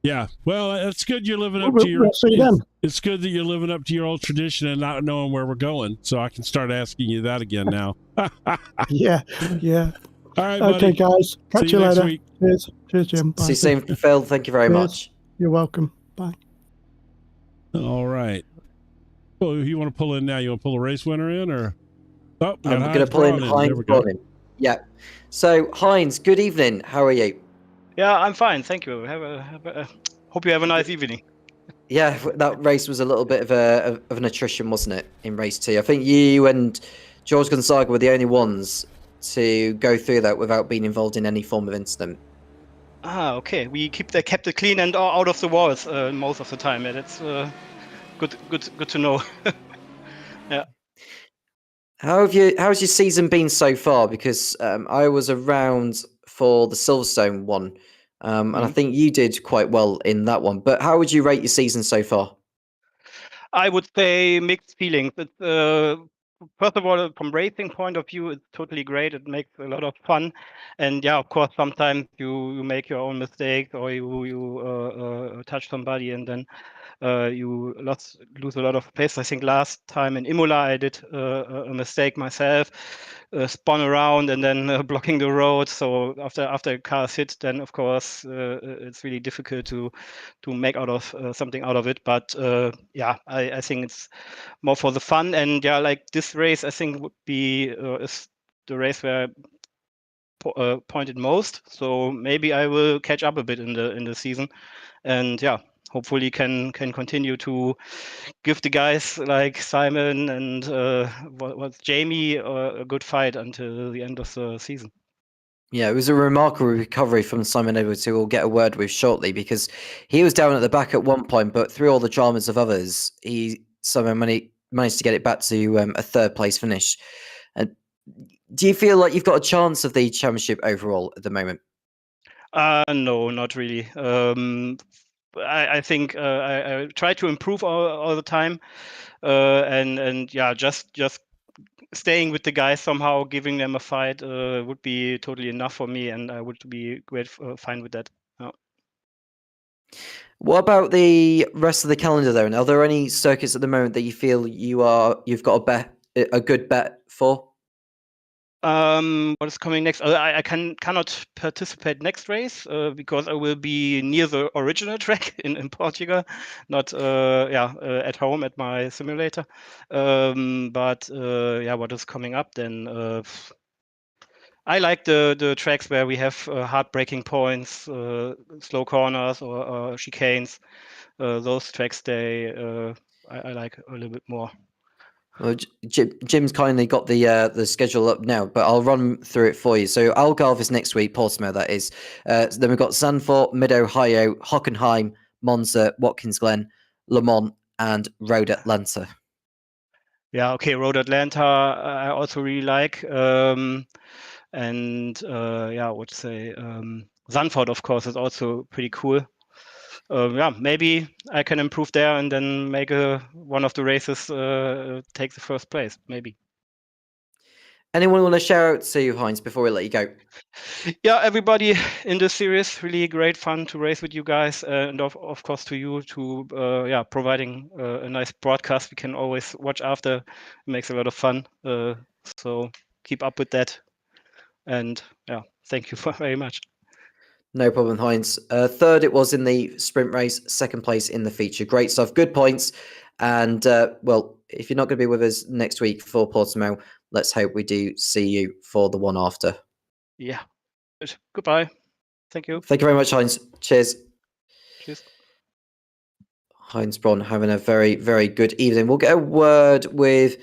Yeah, well, it's good you're living up to your. We'll see then. It's good that you're living up to your old tradition and not knowing where we're going, so I can start asking you that again now. Yeah. All right, Okay, buddy. guys. Catch See you next later. week. Cheers, Jim. Bye. See you soon, Phil. Thank you very Cheers. much. You're welcome. Bye. All right. Well, you want to pull in now? You want to pull a race winner in, or? Oh, I'm going to pull in Heinz Braun. Yeah. So, Heinz, good evening. How are you? Yeah, I'm fine. Thank you. Hope you have a nice evening. Yeah, that race was a little bit of an attrition, wasn't it, in race 2? I think you and George Gonzaga were the only ones to go through that without being involved in any form of incident. Okay. We kept it clean and out of the walls most of the time. And it's good to know. Yeah. How's your season been so far? Because I was around for the Silverstone one, and I think you did quite well in that one. But how would you rate your season so far? I would say mixed feelings. First of all, from racing point of view, it's totally great. It makes a lot of fun, and yeah, of course, sometimes you make your own mistakes or you touch somebody, and then you lose a lot of pace. I think last time in Imola, I did a mistake myself, spun around and then blocking the road. So after a car hit, then of course it's really difficult to make something out of it. But yeah, I think it's more for the fun. And yeah, like this race, I think would be is the race where I pointed most. So maybe I will catch up a bit in the season, and yeah, hopefully can continue to give the guys like Simon and what's Jamie a good fight until the end of the season. Yeah, it was a remarkable recovery from Simon Edwards, who we'll get a word with shortly, because he was down at the back at one point, but through all the dramas of others, he somehow managed to get it back to a third place finish. Do you feel like you've got a chance of the championship overall at the moment? No, not really. I think I try to improve all the time, and yeah, just staying with the guys somehow, giving them a fight would be totally enough for me, and I would be fine with that. Yeah. What about the rest of the calendar, though? And are there any circuits at the moment that you feel you've got a good bet for? What is coming next? I cannot participate next race because I will be near the original track in Portugal, not at home at my simulator. But yeah, what is coming up then? I like the tracks where we have hard braking points, slow corners or chicanes. Those tracks I like a little bit more. Well, Jim's kindly got the schedule up now, but I'll run through it for you. So Algarve is next week, Portimao that is. So then we've got Zandvoort, Mid-Ohio, Hockenheim, Monza, Watkins Glen, Le Mans, and Road Atlanta. Yeah, okay, Road Atlanta I also really like. And yeah, I would say Zandvoort, of course, is also pretty cool. Yeah, maybe I can improve there and then make one of the races take the first place, maybe. Anyone want to shout out to Heinz before we let you go? Yeah, everybody in this series, really great fun to race with you guys, and of course to you to providing a nice broadcast we can always watch after. It makes a lot of fun. So keep up with that, and yeah, thank you very much. No problem, Heinz. Third, it was in the sprint race. Second place in the feature. Great stuff. Good points. And well, if you're not going to be with us next week for Portimao, let's hope we do see you for the one after. Yeah. Good. Goodbye. Thank you. Thank you very much, Heinz. Cheers. Cheers. Heinz Braun having a very, very good evening. We'll get a word with.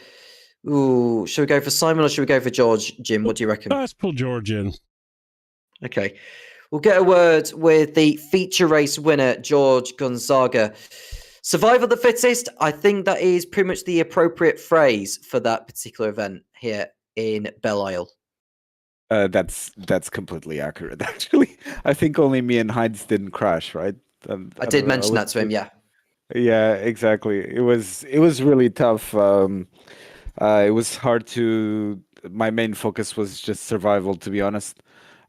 Ooh, should we go for Simon or should we go for George? Jim, what do you reckon? Let's pull George in. Okay. We'll get a word with the feature race winner, George Gonzaga. Survival of the fittest, I think that is pretty much the appropriate phrase for that particular event here in Belle Isle. That's completely accurate, actually. I think only me and Heinz didn't crash, right? I did mention that to him, yeah. Yeah, exactly. It was really tough. It was hard to. My main focus was just survival, to be honest.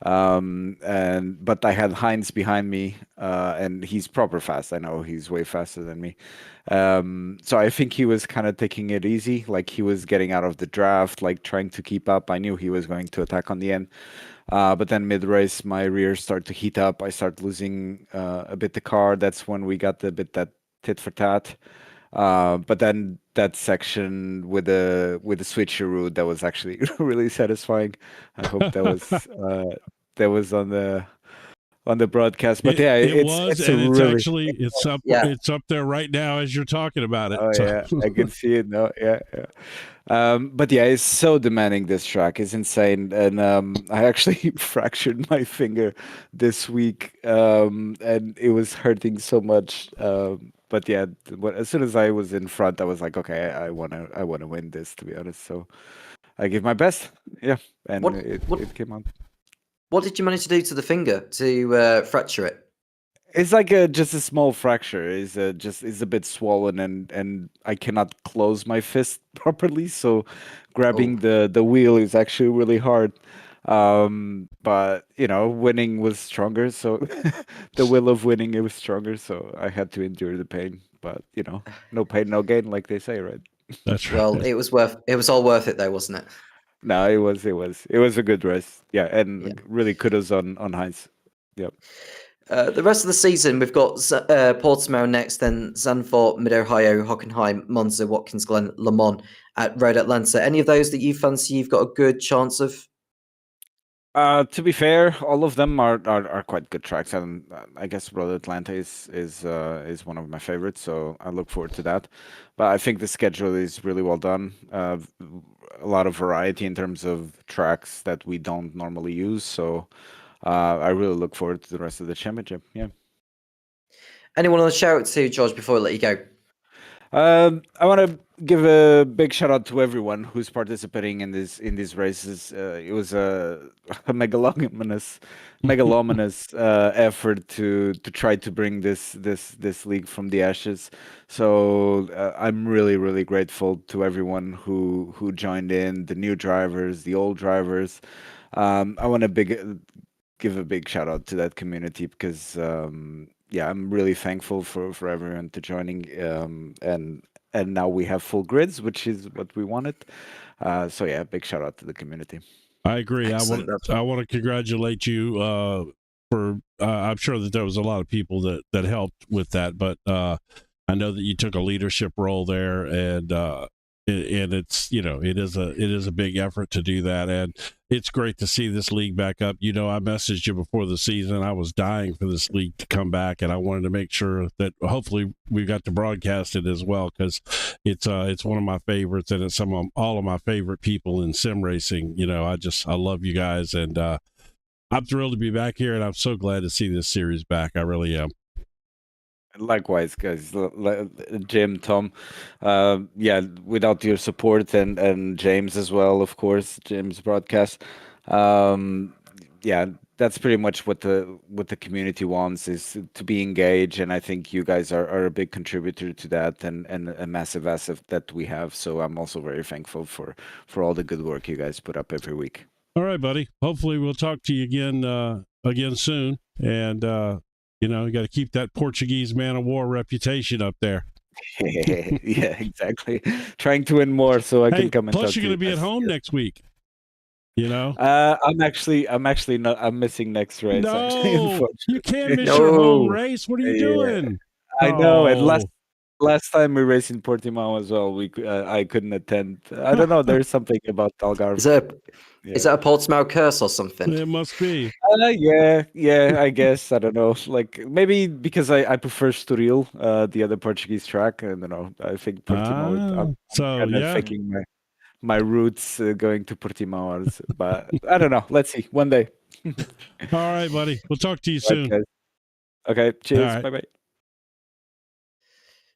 But I had Heinz behind me, and he's proper fast. I know he's way faster than me. So I think he was kind of taking it easy, like he was getting out of the draft, like trying to keep up. I knew he was going to attack on the end. But then mid-race, my rear started to heat up. I started losing a bit the car. That's when we got the bit that tit for tat. But then that section with the switcheroo, that was actually really satisfying. I hope that was on the broadcast. But yeah, it was, it's and it's really actually it's up there right now as you're talking about it. oh So- yeah, I can see it now. Yeah, yeah. But yeah, it's so demanding. This track is insane, and I actually fractured my finger this week, and it was hurting so much. But yeah, as soon as I was in front, I was like, okay, I wanna win this, to be honest. So I gave my best. Yeah, and What- it came out. What did you manage to do to the finger to fracture it? It's like just a small fracture. Is a bit swollen, and I cannot close my fist properly. So grabbing the wheel is actually really hard. But you know, winning was stronger. So the will of winning, it was stronger. So I had to endure the pain. But you know, no pain, no gain, like they say, right? That's right. Well, it was all worth it though, wasn't it? No, it was a good race. Yeah, and really kudos on Heinz. Yep. The rest of the season, we've got Portimao next, then Zandvoort, Mid-Ohio, Hockenheim, Monza, Watkins Glen, Le Mans at Road Atlanta. Any of those that you fancy you've got a good chance of? To be fair, all of them are quite good tracks, and I guess Road Atlanta is one of my favorites, so I look forward to that. But I think the schedule is really well done. A lot of variety in terms of tracks that we don't normally use, so I really look forward to the rest of the championship. Yeah. Anyone on the shout to, George, before I let you go? I want to give a big shout out to everyone who's participating in these races. It was a megalomanous effort to try to bring this league from the ashes. So I'm really grateful to everyone who joined in, the new drivers, the old drivers. I want to give a big shout out to that community because yeah, I'm really thankful for everyone to joining, and now we have full grids, which is what we wanted. So yeah, big shout out to the community. I agree. Excellent. I want to congratulate you for. I'm sure that there was a lot of people that helped with that, but I know that you took a leadership role there, and it's it is a big effort to do that, and it's great to see this league back up. I messaged you before the season. I was dying for this league to come back, and I wanted to make sure that hopefully we got to broadcast it as well, because it's one of my favorites, and it's all of my favorite people in sim racing. I love you guys, and I'm thrilled to be back here, and I'm so glad to see this series back. I really am. Likewise, guys. Jim, Tom, yeah, without your support and James as well, of course, James broadcast. Yeah, that's pretty much what the community wants, is to be engaged, and I think you guys are a big contributor to that, and a massive asset that we have. So I'm also very thankful for all the good work you guys put up every week. All right, buddy. Hopefully we'll talk to you again soon, and you got to keep that Portuguese man of war reputation up there. Yeah, exactly. Trying to win more so I can come and plus talk you're to going to be you at guys. home next week. I'm actually not. I'm missing next race. Actually, No, you can't miss No. your home race. What are you Yeah. doing? I know. And Oh. last time we raced in Portimao as well, I couldn't attend. I don't know. There's something about Algarve. Is that a Portimao curse or something? It must be. Yeah. I guess I don't know. Like maybe because I prefer Estoril, the other Portuguese track. I don't know. I think Portimao. I'm So kind of yeah. thinking my roots going to Portimao, but I don't know. Let's see one day. All right, buddy. We'll talk to you soon. Okay. Cheers. All right. Bye bye.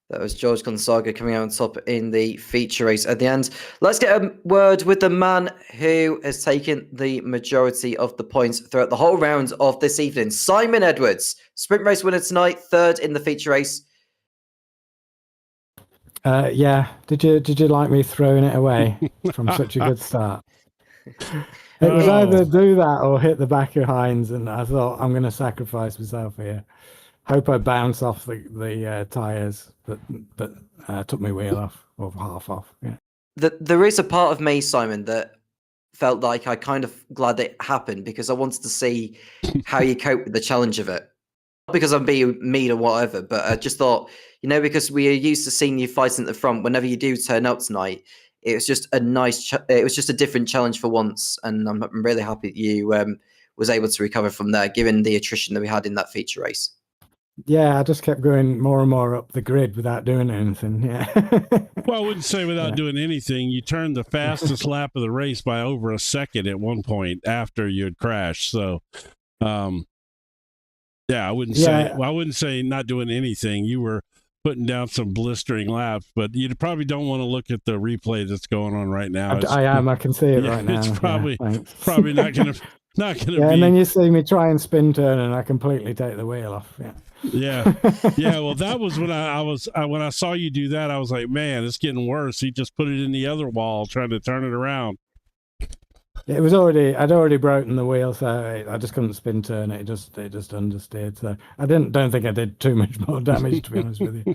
That was George Gonzaga coming out on top in the feature race at the end. Let's get a word with the man who has taken the majority of the points throughout the whole round of this evening. Simon Edwards, sprint race winner tonight, third in the feature race. Yeah. Did you like me throwing it away from such a good start? It was Oh. either do that or hit the back of Heinz, and I thought I'm going to sacrifice myself here. Hope I bounce off the tires, but took my wheel off or half off. Yeah. There is a part of me, Simon, that felt like I kind of glad it happened because I wanted to see how you cope with the challenge of it. Not because I'm being mean or whatever, but I just thought, because we are used to seeing you fighting at the front. Whenever you do turn up tonight, it was just a nice. It was just a different challenge for once, and I'm really happy that you was able to recover from there, given the attrition that we had in that feature race. Yeah, I just kept going more and more up the grid without doing anything. Yeah. Well, I wouldn't say without doing anything. You turned the fastest lap of the race by over a second at one point after you had crashed. So, yeah, I wouldn't say. Well, I wouldn't say not doing anything. You were putting down some blistering laps, but you probably don't want to look at the replay that's going on right now. I am. I can see it right now. It's probably not going to. Not going to be. And then you see me try and spin turn, and I completely take the wheel off. Yeah. Yeah. Well, that was when when I saw you do that, I was like, man, it's getting worse. He just put it in the other wall, trying to turn it around. I'd already broken the wheel, so I just couldn't spin turn it. It just understeered. So I don't think I did too much more damage, to be honest with you.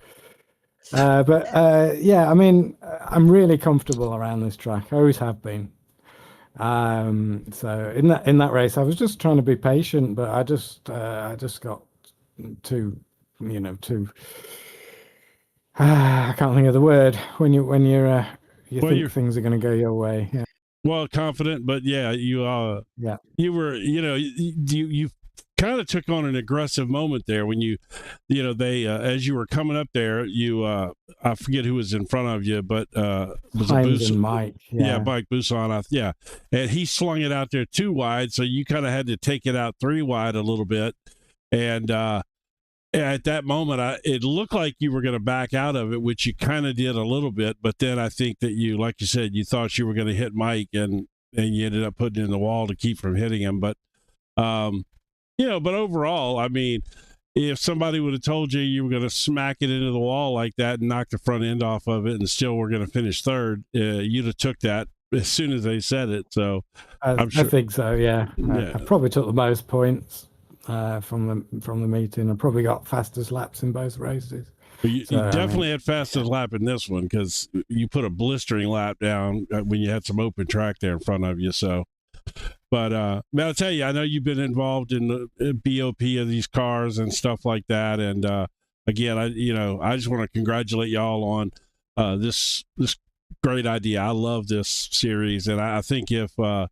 Yeah, I mean, I'm really comfortable around this track. I always have been. So in that race, I was just trying to be patient, but I just got too, I can't think of the word when you think things are going to go your way. Yeah. Well, confident, but yeah, you were, you kind of took on an aggressive moment there when they as you were coming up there, I forget who was in front of you, but was Heinz and Mike. Yeah, Mike Buson. Yeah, and he swung it out there too wide, so you kind of had to take it out 3 wide a little bit, and at that moment, it looked like you were going to back out of it, which you kind of did a little bit, but then I think that like you said, you thought you were going to hit Mike, and you ended up putting it in the wall to keep from hitting him, but. But overall, I mean, if somebody would have told you were going to smack it into the wall like that and knock the front end off of it and still we're going to finish third, you'd have took that as soon as they said it. So I think so. Yeah. I probably took the most points from the meeting. I probably got fastest laps in both races. You definitely had fastest lap in this one because you put a blistering lap down when you had some open track there in front of you. So. But I'll tell you, I know you've been involved in the BOP of these cars and stuff like that. And again, I just want to congratulate y'all on this great idea. I love this series, and I think if we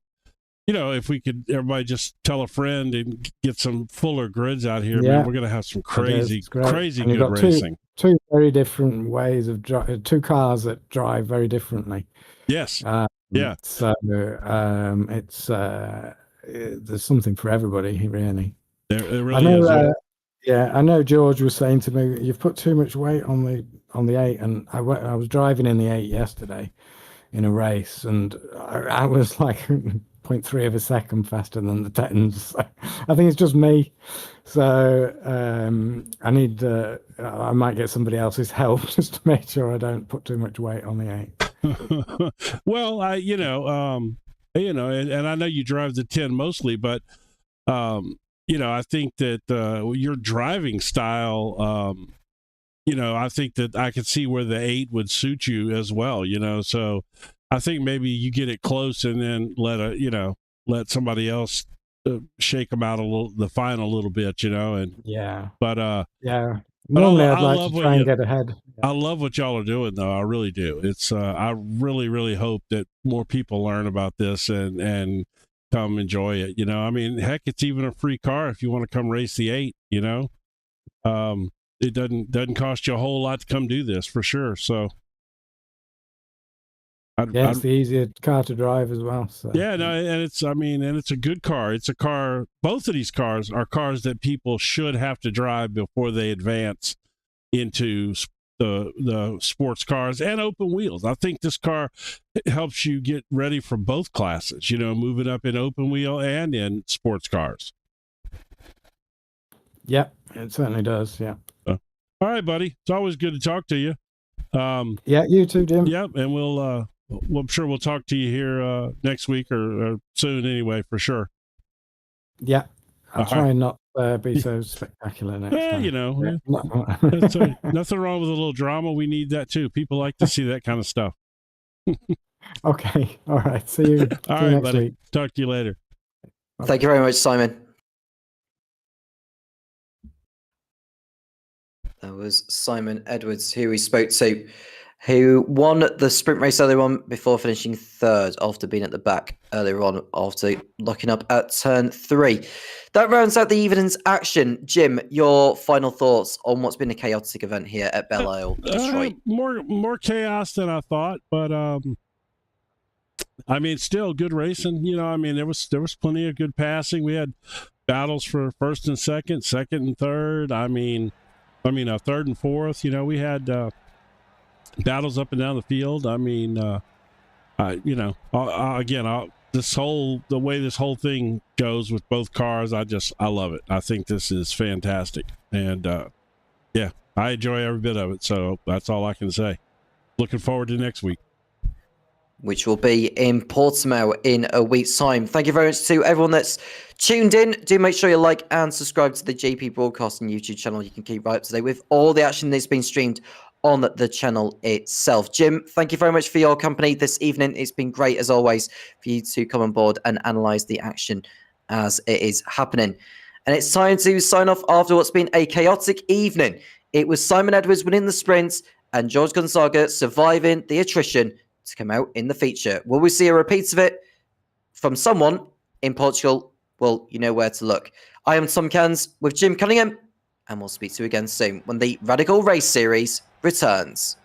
could, everybody just tell a friend and get some fuller grids out here, man, we're going to have some crazy good racing. Two very different ways of two cars that drive very differently. Yes. Yeah. So it's there's something for everybody, really. There really is. I know George was saying to me, "You've put too much weight on the 8," and I was driving in the 8 yesterday in a race, and I was like 0.3 of a second faster than the 10s. So I think it's just me. So I need I might get somebody else's help just to make sure I don't put too much weight on the 8. Well, and I know you drive the 10 mostly, but I think that your driving style, I think that I could see where the 8 would suit you as well. So I think maybe you get it close and then let somebody else shake them out the fine a little bit, and but normally I'd like to try and get ahead. I love what y'all are doing, though. I really do. It's I really, really hope that more people learn about this and come enjoy it. I mean, heck, it's even a free car if you want to come race the 8. It doesn't cost you a whole lot to come do this for sure. So. It's the easier car to drive as well. So. Yeah, no, and it's a good car. It's a car. Both of these cars are cars that people should have to drive before they advance into the sports cars and open wheels. I think this car helps you get ready for both classes, moving up in open wheel and in sports cars. Yep, it certainly does. Yeah. All right, buddy. It's always good to talk to you. Yeah, you too, Jim. Yep, and I'm sure we'll talk to you here next week or soon anyway, for sure. Yeah, I'll All try right. and not be so spectacular next time. You know, Yeah. that's nothing wrong with a little drama. We need that too. People like to see that kind of stuff. Okay, all right. See you, All see you right, next buddy. week. Talk to you later. Thank you very much, Simon. That was Simon Edwards, who we spoke to, who won the sprint race earlier on before finishing third after being at the back earlier on after locking up at turn 3. That rounds out the evening's action. Jim, your final thoughts on what's been a chaotic event here at Belle Isle, Detroit? More chaos than I thought, but I mean, still good racing. You know, I mean, there was plenty of good passing. We had battles for first and second and third. I mean, third and fourth. You know, we had battles up and down the field. I mean, you know, again, the way this whole thing goes with both cars, I love it. I think this is fantastic, and yeah, I enjoy every bit of it. So that's all I can say. Looking forward to next week, which will be in Portimao in a week's time. Thank you very much to everyone that's tuned in. Do make sure you like and subscribe to the JP Broadcasting YouTube channel. You can keep right up to date with all the action that's been streamed on the channel itself. Jim, thank you very much for your company this evening. It's been great, as always, for you to come on board and analyse the action as it is happening. And it's time to sign off after what's been a chaotic evening. It was Simon Edwards winning the sprint and George Gonzaga surviving the attrition to come out in the feature. Will we see a repeat of it from someone in Portugal? Well, you know where to look. I am Tom Cairns with Jim Cunningham, and we'll speak to you again soon when the Radical Race Series returns.